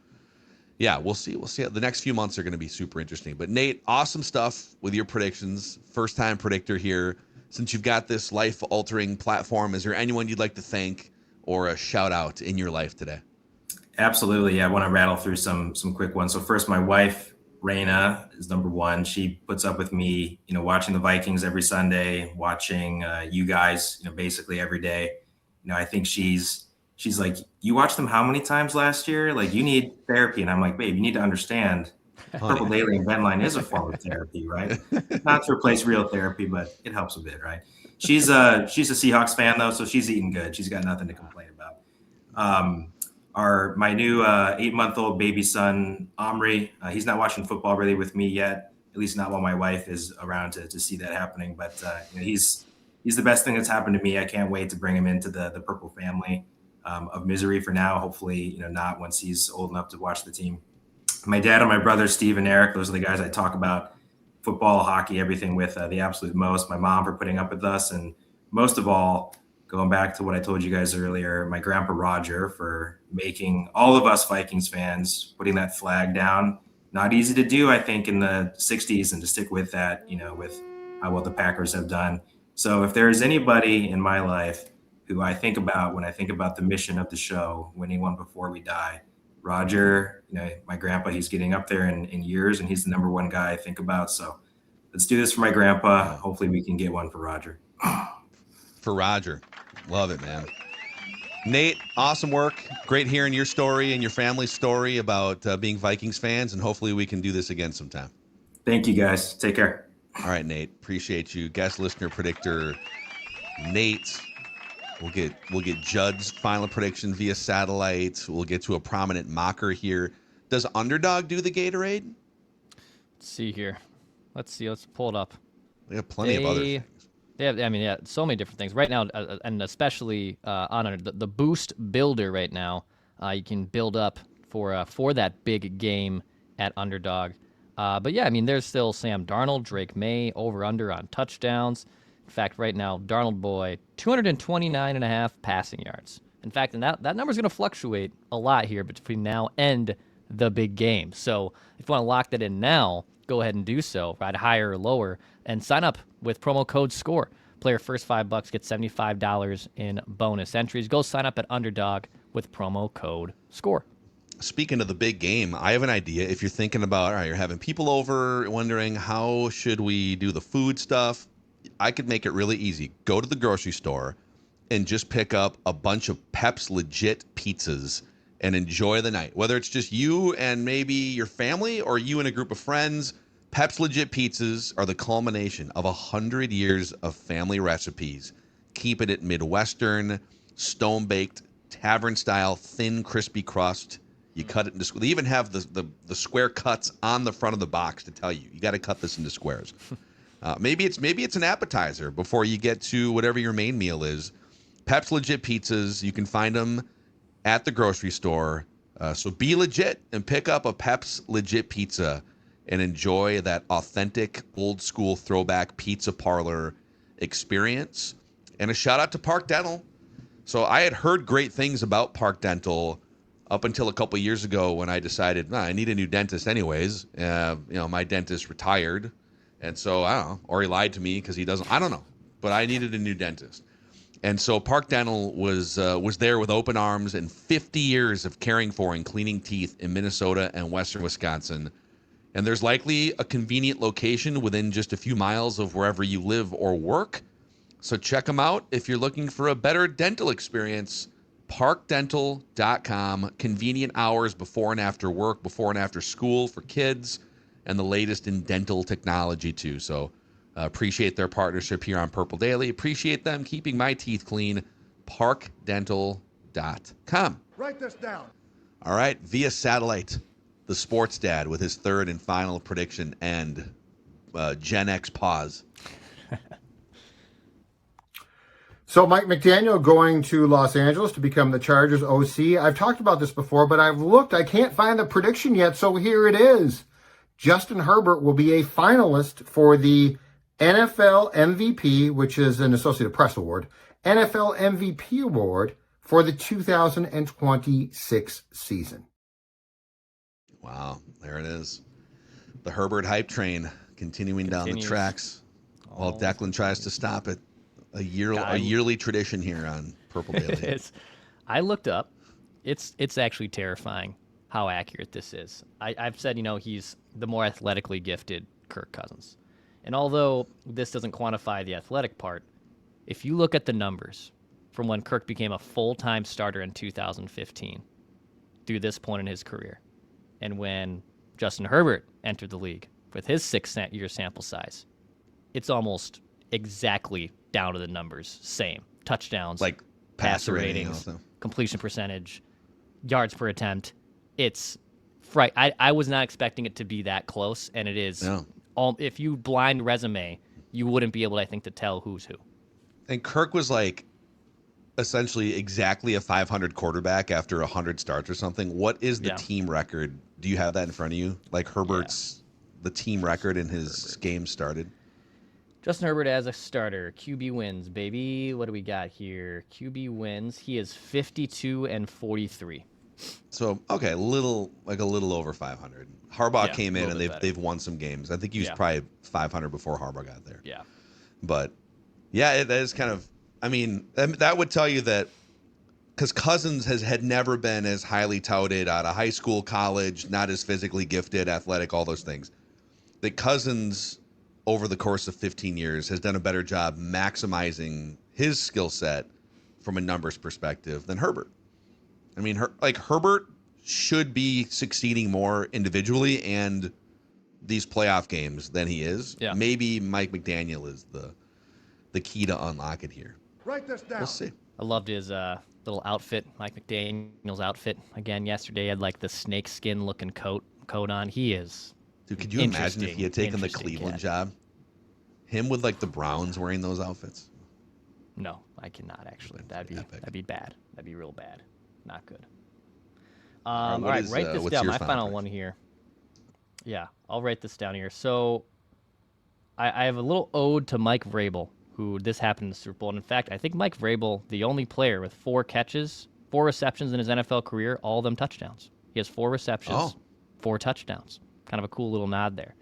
yeah, we'll see. We'll see. The next few months are going to be super interesting. But Nate, awesome stuff with your predictions. First time predictor here. Since you've got this life altering platform, is there anyone you'd like to thank or a shout out in your life today? Absolutely. Yeah, I want to rattle through some quick ones. So first, my wife, Raina, is number one. She puts up with me, watching the Vikings every Sunday, watching you guys, basically every day. I think she's like, you watched them how many times last year? Like, you need therapy. And I'm like, babe, you need to understand Purple Daily and Ben Line is a form of therapy, right? Not to replace real therapy, but it helps a bit, right? She's a Seahawks fan though, so she's eating good. She's got nothing to complain about. My new 8-month-old baby son, Omri, he's not watching football really with me yet, at least not while my wife is around to see that happening. But he's the best thing that's happened to me. I can't wait to bring him into the Purple family of misery for now. Hopefully, not once he's old enough to watch the team. My dad and my brothers, Steve and Eric, those are the guys I talk about football, hockey, everything with the absolute most. My mom for putting up with us. And most of all, going back to what I told you guys earlier, my grandpa Roger for making all of us Vikings fans, putting that flag down. Not easy to do, I think, in the 60s, and to stick with that, with how well the Packers have done. So if there is anybody in my life who I think about when I think about the mission of the show, winning one before we die, Roger, my grandpa, he's getting up there in years, and he's the number one guy I think about. So let's do this for my grandpa. Hopefully we can get one for Roger. For Roger. Love it, man. Nate, awesome work. Great hearing your story and your family's story about being Vikings fans, and hopefully we can do this again sometime. Thank you, guys. Take care. All right, Nate. Appreciate you. Guest listener predictor, Nate. We'll get Judd's final prediction via satellite. We'll get to a prominent mocker here. Does Underdog do the Gatorade? Let's see here. Let's pull it up. We have plenty of other things. Yeah, so many different things right now, and especially on the Boost Builder right now. You can build up for that big game at Underdog. But yeah, there's still Sam Darnold, Drake May, over/under on touchdowns. In fact, right now, Darnold boy, 229.5 passing yards. In fact, and that number's going to fluctuate a lot here between now and the big game. So if you want to lock that in now, go ahead and do so, right, higher or lower, and sign up with promo code SCORE. Player first $5 gets $75 in bonus entries. Go sign up at Underdog with promo code SCORE. Speaking of the big game, I have an idea. If you're thinking about, all right, you're having people over, wondering how should we do the food stuff, I could make it really easy. Go to the grocery store and just pick up a bunch of Pep's Legit pizzas and enjoy the night. Whether it's just you and maybe your family or you and a group of friends, Pep's Legit pizzas are the culmination of 100 years of family recipes. Keeping it Midwestern, stone-baked, tavern-style, thin, crispy crust. You cut it into. They even have the square cuts on the front of the box to tell you got to cut this into squares. Maybe it's an appetizer before you get to whatever your main meal is. Pep's Legit pizzas. You can find them at the grocery store. So be legit and pick up a Pep's Legit pizza and enjoy that authentic, old school throwback pizza parlor experience. And a shout out to Park Dental. So I had heard great things about Park Dental up until a couple years ago when I decided, I need a new dentist anyways. My dentist retired. And so, I don't know, or he lied to me because he doesn't, I don't know. But I needed a new dentist. And so Park Dental was there with open arms and 50 years of caring for and cleaning teeth in Minnesota and western Wisconsin. And there's likely a convenient location within just a few miles of wherever you live or work. So check them out if you're looking for a better dental experience. Parkdental.com. Convenient hours before and after work, before and after school for kids, and the latest in dental technology too. So Appreciate their partnership here on Purple Daily. Appreciate them keeping my teeth clean. ParkDental.com. Write this down. All right, via satellite, the sports dad with his third and final prediction and Gen X pause. So Mike McDaniel going to Los Angeles to become the Chargers OC. I've talked about this before, but I've looked. I can't find the prediction yet, so here it is. Justin Herbert will be a finalist for the NFL MVP, which is an Associated Press award, NFL MVP award for the 2026 season. Wow, there it is. The Herbert hype train continuing down the tracks while Declan tries to stop it. A yearly tradition here on Purple Daily. I looked up. It's actually terrifying how accurate this is. I've said, he's the more athletically gifted Kirk Cousins. And although this doesn't quantify the athletic part, if you look at the numbers from when Kirk became a full-time starter in 2015 through this point in his career, and when Justin Herbert entered the league with his 6-year sample size, it's almost exactly down to the numbers. Same. Touchdowns, like passer ratings, completion percentage, yards per attempt. It's fright. I was not expecting it to be that close, and it is. No. If you blind resume, you wouldn't be able, I think, to tell who's who. And Kirk was essentially exactly a 500 quarterback after 100 starts or something. What is the team record? Do you have that in front of you? Like Herbert's, the team record in his games started? Justin Herbert as a starter, QB wins, baby. What do we got here? QB wins. He is 52-43. So okay, a little over 500. Harbaugh came in and they've won some games. I think he was probably 500 before Harbaugh got there. Yeah, but that is kind of. I mean, that would tell you that because Cousins had never been as highly touted out of high school, college, not as physically gifted, athletic, all those things. That Cousins, over the course of 15 years, has done a better job maximizing his skill set from a numbers perspective than Herbert. I mean, Herbert should be succeeding more individually and these playoff games than he is. Yeah. Maybe Mike McDaniel is the key to unlock it here. Write this down. We'll see. I loved his little outfit, Mike McDaniel's outfit. Again, yesterday he had like the snake skin looking coat on. He is. Dude, could you imagine if he had taken the Cleveland job? Him with like the Browns wearing those outfits? No, I cannot actually. That'd be bad. That'd be real bad. Not good. All right, write this down. My final one here. Yeah, I'll write this down here. So I have a little ode to Mike Vrabel, who this happened in the Super Bowl. And in fact, I think Mike Vrabel, the only player with 4 receptions in his NFL career, all of them touchdowns. He has 4 receptions, 4 touchdowns. Kind of a cool little nod there.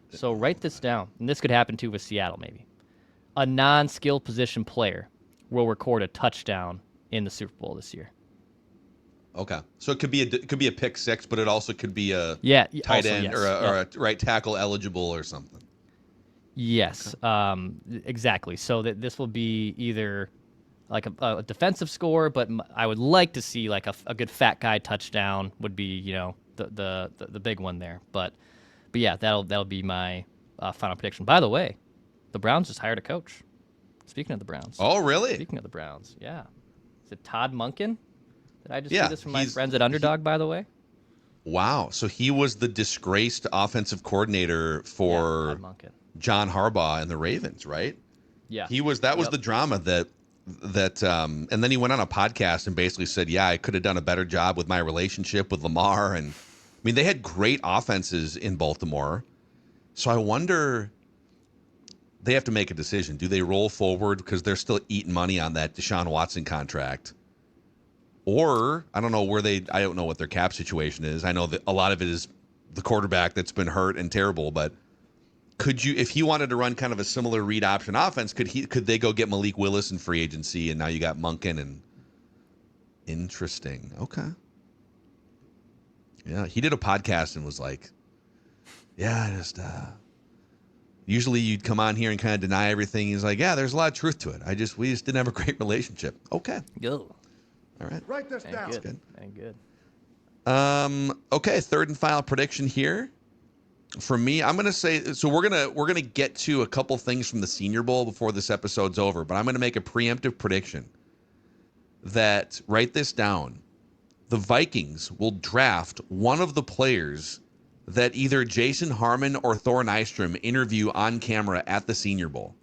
So write this down. And this could happen too with Seattle, maybe. A non-skill position player will record a touchdown in the Super Bowl this year. Okay, so it could be a pick six, but it also could be a tight end or a right tackle eligible or something. Yes, exactly. So that this will be either like a defensive score, but I would like to see like a good fat guy touchdown would be the big one there. But yeah, that'll be my final prediction. By the way, the Browns just hired a coach. Speaking of the Browns. Oh, really? Speaking of the Browns, yeah. Is it Todd Monken? Did I just see this from my friends at Underdog, by the way? Wow. So he was the disgraced offensive coordinator for John Harbaugh and the Ravens, right? Yeah. That was the drama that and then he went on a podcast and basically said, yeah, I could have done a better job with my relationship with Lamar. And I mean, they had great offenses in Baltimore. So I wonder, they have to make a decision. Do they roll forward because they're still eating money on that Deshaun Watson contract? Or I don't know I don't know what their cap situation is. I know that a lot of it is the quarterback that's been hurt and terrible, but if he wanted to run kind of a similar read option offense, could they go get Malik Willis in free agency and now you got Monken and interesting. Okay. Yeah, he did a podcast and was like, yeah, usually you'd come on here and kind of deny everything. He's like, yeah, there's a lot of truth to it. We just didn't have a great relationship. Okay. Go. All right. Write this down. Good. Good. Okay, third and final prediction here. For me, I'm gonna say so. We're gonna get to a couple things from the Senior Bowl before this episode's over, but I'm gonna make a preemptive prediction that, write this down, the Vikings will draft one of the players that either Jason Harmon or Thor Nystrom interview on camera at the Senior Bowl.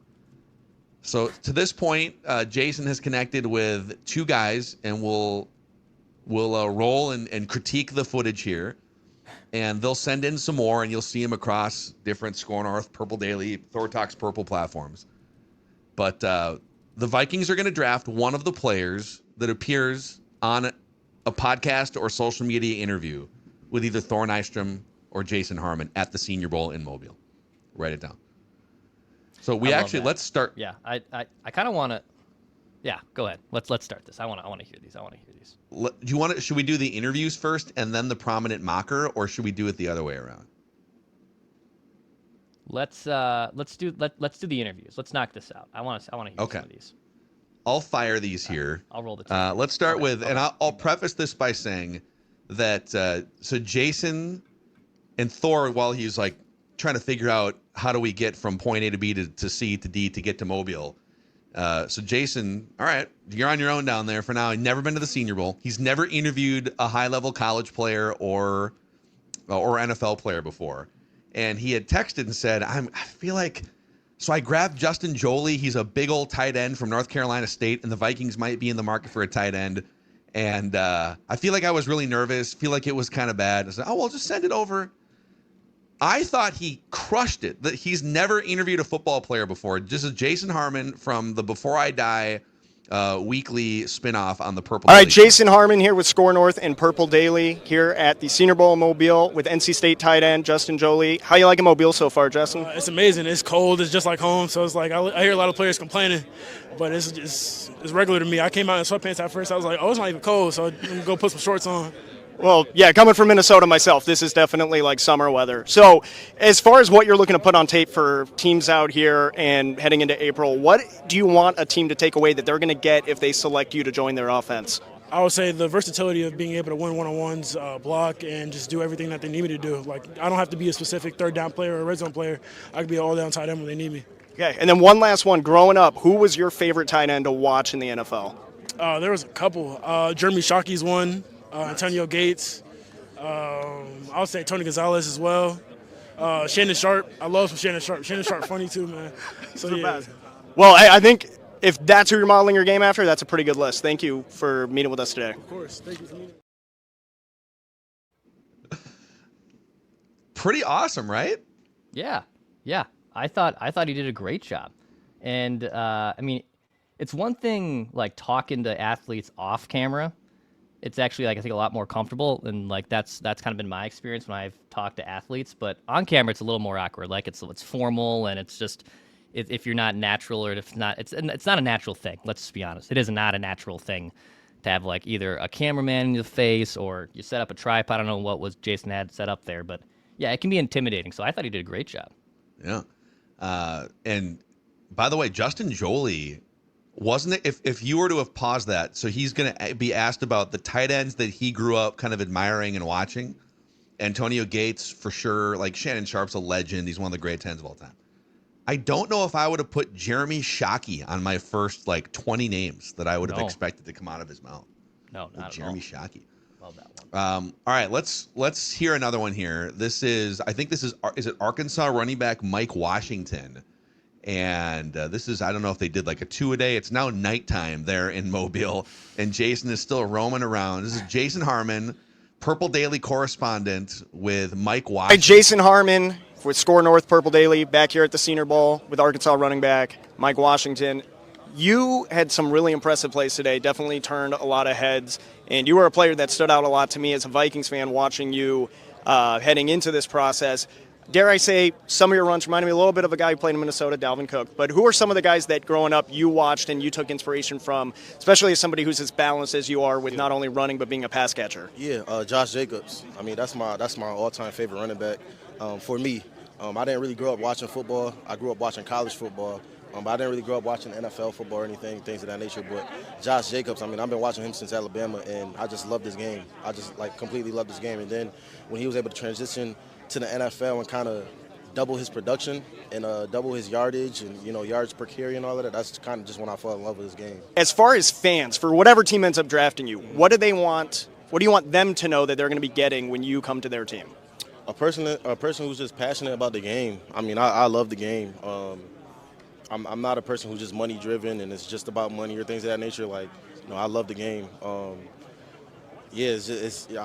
So to this point, Jason has connected with two guys, and we'll roll and critique the footage here. And they'll send in some more, and you'll see them across different Score North, Purple Daily, Thor Talks Purple platforms. But the Vikings are going to draft one of the players that appears on a podcast or social media interview with either Thor Nystrom or Jason Harmon at the Senior Bowl in Mobile. Write it down. So let's start. Yeah, I kind of want to. Yeah, go ahead. Let's start this. I want to hear these. Do you want to? Should we do the interviews first and then the prominent mocker, or should we do it the other way around? Let's do the interviews. Let's knock this out. I want to hear some of these. I'll fire these here. I'll roll the tape. Let's start with, and I'll preface this by saying that so Jason and Thor, while he's like trying to figure out how do we get from point A to B to C to D to get to Mobile. So Jason, all right, you're on your own down there for now. He's never been to the Senior Bowl. He's never interviewed a high-level college player or NFL player before. And he had texted and said, I feel like, so I grabbed Justin Joly. He's a big old tight end from North Carolina State, and the Vikings might be in the market for a tight end. And I feel like I was really nervous, feel like it was kind of bad. I said, oh, well, just send it over. I thought he crushed it. That he's never interviewed a football player before. This is Jason Harmon from the Before I Die weekly spinoff on the Purple All Daily. right, Jason Harmon here with Score North and Purple Daily here at the Senior Bowl in Mobile with NC State tight end Justin Joly. How you liking Mobile so far, Justin? It's amazing. It's cold. It's just like home. So it's like I hear a lot of players complaining, but it's regular to me. I came out in sweatpants at first. I was like, oh, it's not even cold, so I'm gonna go put some shorts on. Well, yeah, coming from Minnesota myself, this is definitely like summer weather. So as far as what you're looking to put on tape for teams out here and heading into April, what do you want a team to take away that they're going to get if they select you to join their offense? I would say the versatility of being able to win one-on-ones, block, and just do everything that they need me to do. Like, I don't have to be a specific third down player or a red zone player. I can be an all-down tight end when they need me. Okay, and then one last one. Growing up, who was your favorite tight end to watch in the NFL? There was a couple. Jeremy Shockey's one. Antonio Gates. I would say Tony Gonzalez as well. Shannon Sharp. I love some Shannon Sharp. Shannon Sharp funny too, man. So yeah. Well, I think if that's who you're modeling your game after, that's a pretty good list. Thank you for meeting with us today. Of course. Thank you for meeting. Pretty awesome, right? Yeah. I thought he did a great job, and I mean, it's one thing like talking to athletes off camera. It's actually like I think a lot more comfortable, and like that's kind of been my experience when I've talked to athletes. But on camera, it's a little more awkward. Like it's formal, and it's just if you're not natural or if not, it's not a natural thing. Let's just be honest. It is not a natural thing to have like either a cameraman in your face or you set up a tripod. I don't know what was Jason had set up there, but yeah, it can be intimidating. So I thought he did a great job. Yeah. And by the way, Justin Joly. Wasn't it, if you were to have paused that, so he's going to be asked about the tight ends that he grew up kind of admiring and watching. Antonio Gates, for sure. Like, Shannon Sharp's a legend. He's one of the great 10s of all time. I don't know if I would have put Jeremy Shockey on my first, 20 names that I would have expected to come out of his mouth. No, not Jeremy at all. Shockey. Love that one. All right, let's hear another one here. Is it Arkansas running back Mike Washington? And this is, I don't know if they did like a 2-a-day. It's now nighttime there in Mobile, and Jason is still roaming around. This is Jason Harmon, Purple Daily correspondent with Mike Washington. Hi, Jason Harmon with Score North, Purple Daily, back here at the Senior Bowl with Arkansas running back Mike Washington. You had some really impressive plays today, definitely turned a lot of heads, and you were a player that stood out a lot to me as a Vikings fan watching you heading into this process. Dare I say, some of your runs reminded me a little bit of a guy who played in Minnesota, Dalvin Cook. But who are some of the guys that growing up you watched and you took inspiration from, especially as somebody who's as balanced as you are with not only running but being a pass catcher? Yeah, Josh Jacobs. I mean, that's my all-time favorite running back for me. I didn't really grow up watching football. I grew up watching college football. But I didn't really grow up watching NFL football or anything, things of that nature. But Josh Jacobs, I mean, I've been watching him since Alabama, and I just love this game. I just, completely love this game. And then when he was able to transition to the NFL and kind of double his production and double his yardage and, yards per carry and all of that. That's kind of just when I fell in love with his game. As far as fans, for whatever team ends up drafting you, what do they want? What do you want them to know that they're going to be getting when you come to their team? A person who's just passionate about the game. I mean, I love the game. I'm not a person who's just money driven and it's just about money or things of that nature. Like, I love the game. I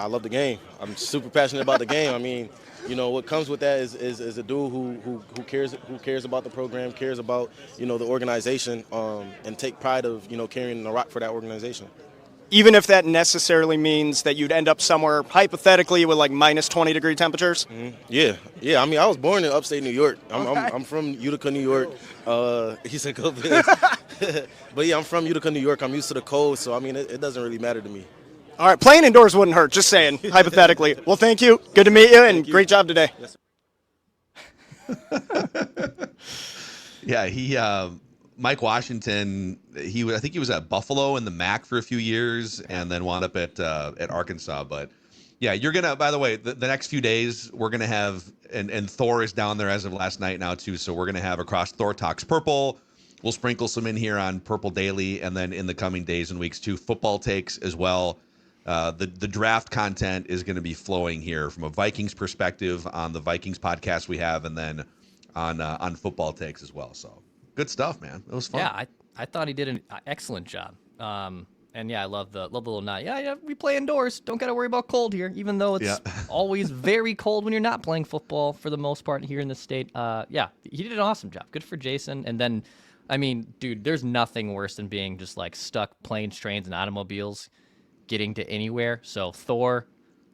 love the game. I'm super passionate about the game. I mean, what comes with that is a dude who cares about the program, cares about the organization, and take pride of carrying the rock for that organization. Even if that necessarily means that you'd end up somewhere hypothetically with like minus 20 degree temperatures? Mm-hmm. Yeah. I mean, I was born in upstate New York. I'm from Utica, New York. He said go Bills. But yeah, I'm from Utica, New York. I'm used to the cold, so I mean, it doesn't really matter to me. All right, playing indoors wouldn't hurt, just saying, hypothetically. Well, thank you. Good to meet you, and great job today. Yeah, Mike Washington, I think he was at Buffalo in the MAC for a few years and then wound up at Arkansas. But yeah, you're going to, by the way, the next few days, we're going to have, and Thor is down there as of last night now too. So we're going to have across Thor Talks Purple. We'll sprinkle some in here on Purple Daily. And then in the coming days and weeks too, football takes as well. The draft content is going to be flowing here from a Vikings perspective on the Vikings podcast we have, and then on football takes as well. So good stuff, man. It was fun. Yeah, I thought he did an excellent job. And yeah, I love the little nod. Yeah, we play indoors. Don't got to worry about cold here, even though it's always very cold when you're not playing football for the most part here in the state. Yeah, he did an awesome job. Good for Jason. And then, I mean, dude, there's nothing worse than being just like stuck planes, trains, and automobiles getting to anywhere. So Thor,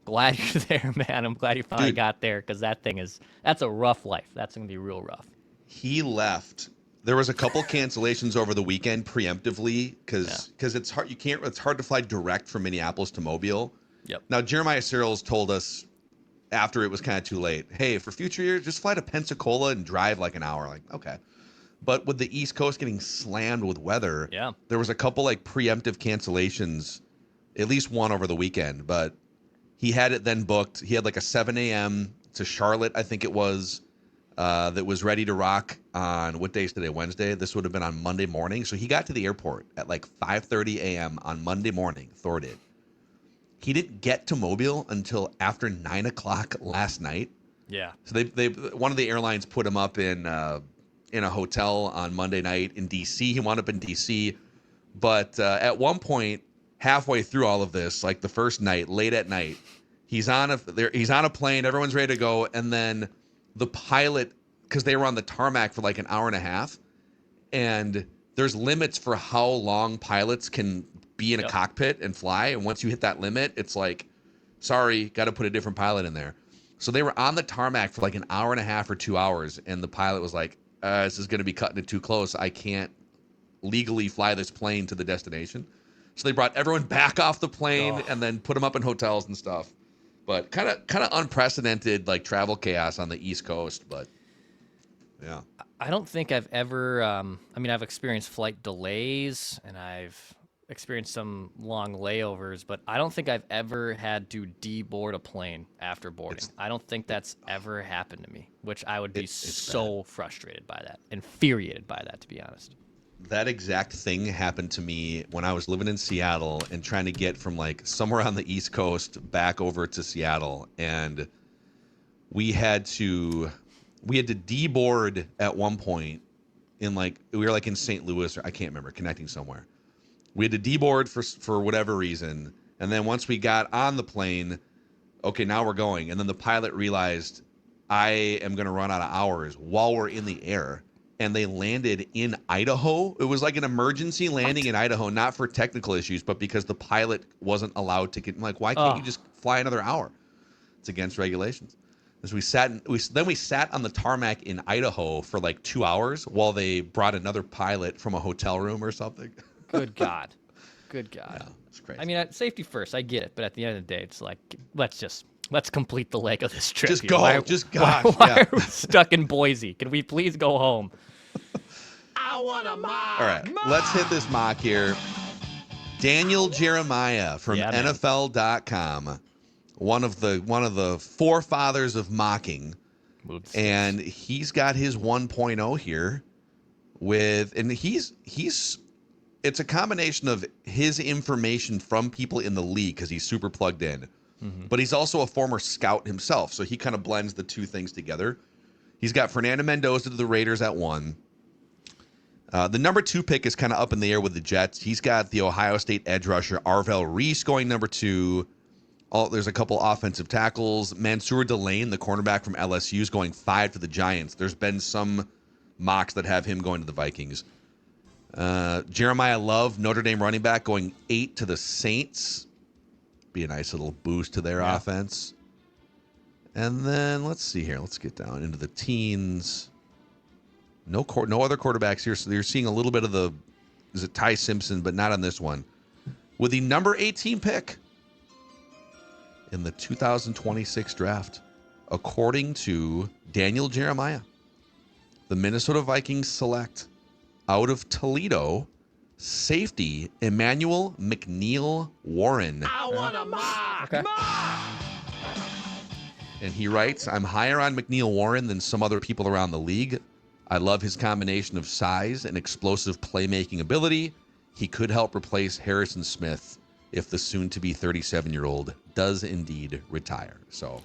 glad you're there, man. I'm glad you finally got there, because that's a rough life. That's going to be real rough. He left. There was a couple cancellations over the weekend preemptively because it's hard. It's hard to fly direct from Minneapolis to Mobile. Yep. Now Jeremiah Searles told us after it was kind of too late, hey, for future years, just fly to Pensacola and drive like an hour. Like, okay. But with the East Coast getting slammed with weather, there was a couple like preemptive cancellations. At least one over the weekend, but he had it then booked. He had like a 7 a.m. to Charlotte, I think it was, that was ready to rock on, what day is today, Wednesday? This would have been on Monday morning. So he got to the airport at like 5:30 a.m. on Monday morning, Thor did. He didn't get to Mobile until after 9 o'clock last night. Yeah. So they one of the airlines put him up in a hotel on Monday night in D.C. He wound up in D.C., but at one point, halfway through all of this, like the first night, late at night, he's on a plane, everyone's ready to go, and then the pilot, because they were on the tarmac for like an hour and a half, and there's limits for how long pilots can be in a cockpit and fly, and once you hit that limit, it's like, sorry, got to put a different pilot in there. So they were on the tarmac for like an hour and a half or 2 hours, and the pilot was like, this is going to be cutting it too close. I can't legally fly this plane to the destination. So they brought everyone back off the plane and then put them up in hotels and stuff. But kind of unprecedented like travel chaos on the East Coast. But yeah, I don't think I've ever. I've experienced flight delays and I've experienced some long layovers, but I don't think I've ever had to deboard a plane after boarding. I don't think that's ever happened to me, which I would be so frustrated by that, infuriated by that, to be honest. That exact thing happened to me when I was living in Seattle and trying to get from like somewhere on the East Coast back over to Seattle. And we had to deboard at one point we were like in St. Louis, or I can't remember, connecting somewhere. We had to deboard for whatever reason. And then once we got on the plane, okay, now we're going. And then the pilot realized I am going to run out of hours while we're in the air. And they landed in Idaho. It was like an emergency landing in Idaho, not for technical issues, but because the pilot wasn't allowed to get. I'm like, why can't you just fly another hour? It's against regulations. So we sat on the tarmac in Idaho for like 2 hours while they brought another pilot from a hotel room or something. Good God. Yeah, it's crazy. I mean, safety first, I get it, but at the end of the day, it's like let's complete the leg of this trip. Just here. go. Why are we stuck in Boise? Can we please go home? I want a mock. All right, let's hit this mock here. Daniel Jeremiah from NFL.com one of the forefathers of mocking. And he's got his 1.0 here and it's a combination of his information from people in the league because he's super plugged in, but he's also a former scout himself. So he kind of blends the two things together. He's got Fernando Mendoza to the Raiders at 1. The number 2 pick is kind of up in the air with the Jets. He's got the Ohio State edge rusher Arvell Reese going number 2. There's a couple offensive tackles. Mansour Delane, the cornerback from LSU, is going 5 to the Giants. There's been some mocks that have him going to the Vikings. Jeremiah Love, Notre Dame running back, going 8 to the Saints. Be a nice little boost to their offense. And then let's see here. Let's get down into the teens. No other quarterbacks here. So you're seeing a little bit of is it Ty Simpson, but not on this one. With the number 18 pick in the 2026 draft, according to Daniel Jeremiah, the Minnesota Vikings select out of Toledo safety Emmanuel McNeil Warren. I want a mock. Okay. And he writes, I'm higher on McNeil Warren than some other people around the league. I love his combination of size and explosive playmaking ability. He could help replace Harrison Smith if the soon-to-be 37-year-old does indeed retire. So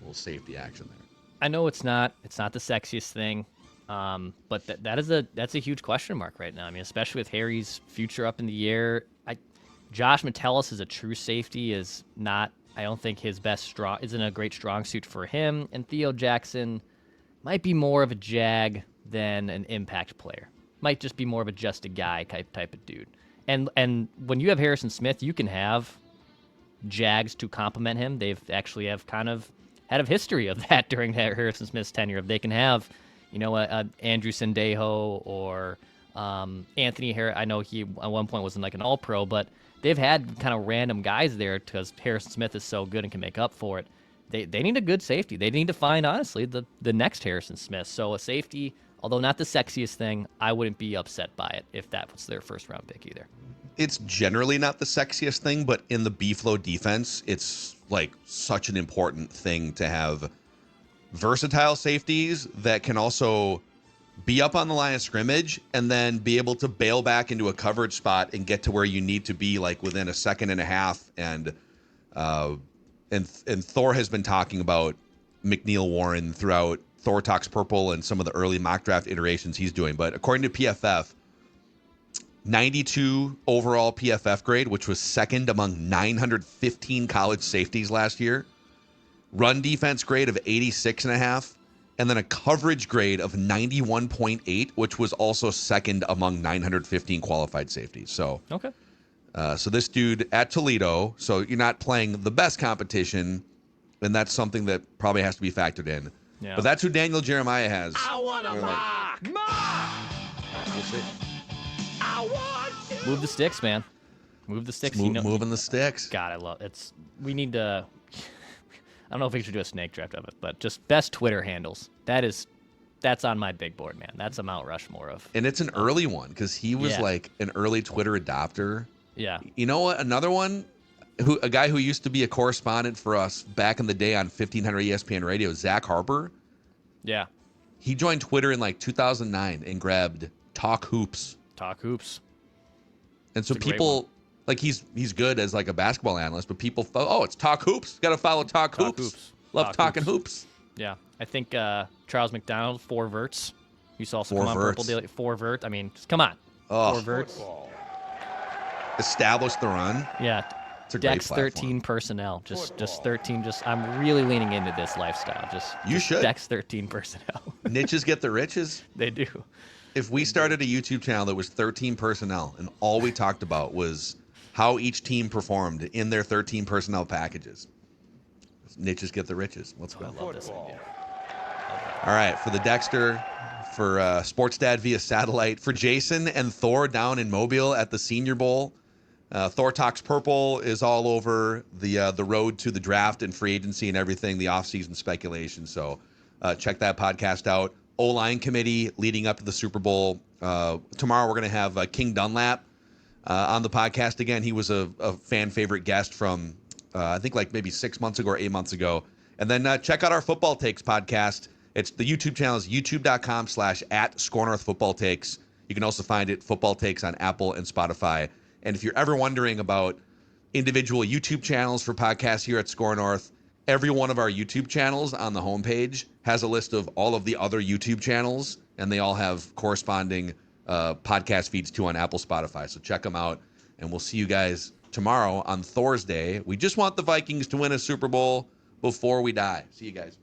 we'll save the action there. I know it's not the sexiest thing, but that's a huge question mark right now. I mean, especially with Harry's future up in the air. Josh Metellus as a true safety is not. I don't think his isn't a great strong suit for him. And Theo Jackson might be more of a jag than an impact player. Might just be more of a just a guy type of dude. And when you have Harrison Smith, you can have jags to complement him. They've actually have kind of had a history of that during Harrison Smith's tenure. They can have, a Andrew Sendejo or Anthony Harris. I know he at one point wasn't like an all-pro, but they've had kind of random guys there because Harrison Smith is so good and can make up for it. They need a good safety. They need to find, honestly, the next Harrison Smith. So a safety, although not the sexiest thing, I wouldn't be upset by it if that was their first-round pick either. It's generally not the sexiest thing, but in the B-Flow defense, it's like such an important thing to have versatile safeties that can also be up on the line of scrimmage and then be able to bail back into a coverage spot and get to where you need to be like within a second and a half. And Thor has been talking about McNeil Warren throughout Thor Talks Purple and some of the early mock draft iterations he's doing. But according to PFF, 92 overall PFF grade, which was second among 915 college safeties last year. Run defense grade of 86.5, and then a coverage grade of 91.8, which was also second among 915 qualified safeties. So, okay. So this dude at Toledo, so you're not playing the best competition, and that's something that probably has to be factored in. Yeah. But that's who Daniel Jeremiah has. I want a mock. Mock. We'll see. I want to. Move the sticks, man. Move the sticks. Moving the sticks. God, I love it. We need to. I don't know if we should do a snake draft of it, but just best Twitter handles. That's on my big board, man. That's a Mount Rushmore of. And it's an early one because he was like an early Twitter adopter. Yeah. You know what? Another one, a guy who used to be a correspondent for us back in the day on 1500 ESPN Radio, Zach Harper. Yeah. He joined Twitter in like 2009 and grabbed Talk Hoops. Talk Hoops. And so people, like he's good as like a basketball analyst, but people thought, oh, it's Talk Hoops. Got to follow Talk Hoops. Love talking hoops. Yeah. I think Charles McDonald, 4 verts. You saw some come on Purple Daily. 4 vert. I mean, just come on. Oh. 4 verts. Establish the run. Yeah. It's a Dex great 13 personnel. Just 13. I'm really leaning into this lifestyle. You should. Dex 13 personnel. Niches get the riches. They do. If we started a YouTube channel that was 13 personnel and all we talked about was how each team performed in their 13 personnel packages, niches get the riches. Let's go. I love this idea. All right, for the Dexter, for Sports Dad via satellite, for Jason and Thor down in Mobile at the Senior Bowl. Thor Talks Purple is all over the road to the draft and free agency and everything, the offseason speculation. So check that podcast out. O-line committee leading up to the Super Bowl. Tomorrow we're going to have King Dunlap on the podcast again. He was a fan favorite guest from I think like maybe 6 months ago or 8 months ago. And then check out our Football Takes podcast. It's the YouTube channel is youtube.com/@ScoreNorthFootballTakes. You can also find it Football Takes on Apple and Spotify. And if you're ever wondering about individual YouTube channels for podcasts here at Score North, every one of our YouTube channels on the homepage has a list of all of the other YouTube channels, and they all have corresponding podcast feeds too on Apple, Spotify. So check them out, and we'll see you guys tomorrow on Thursday. We just want the Vikings to win a Super Bowl before we die. See you guys.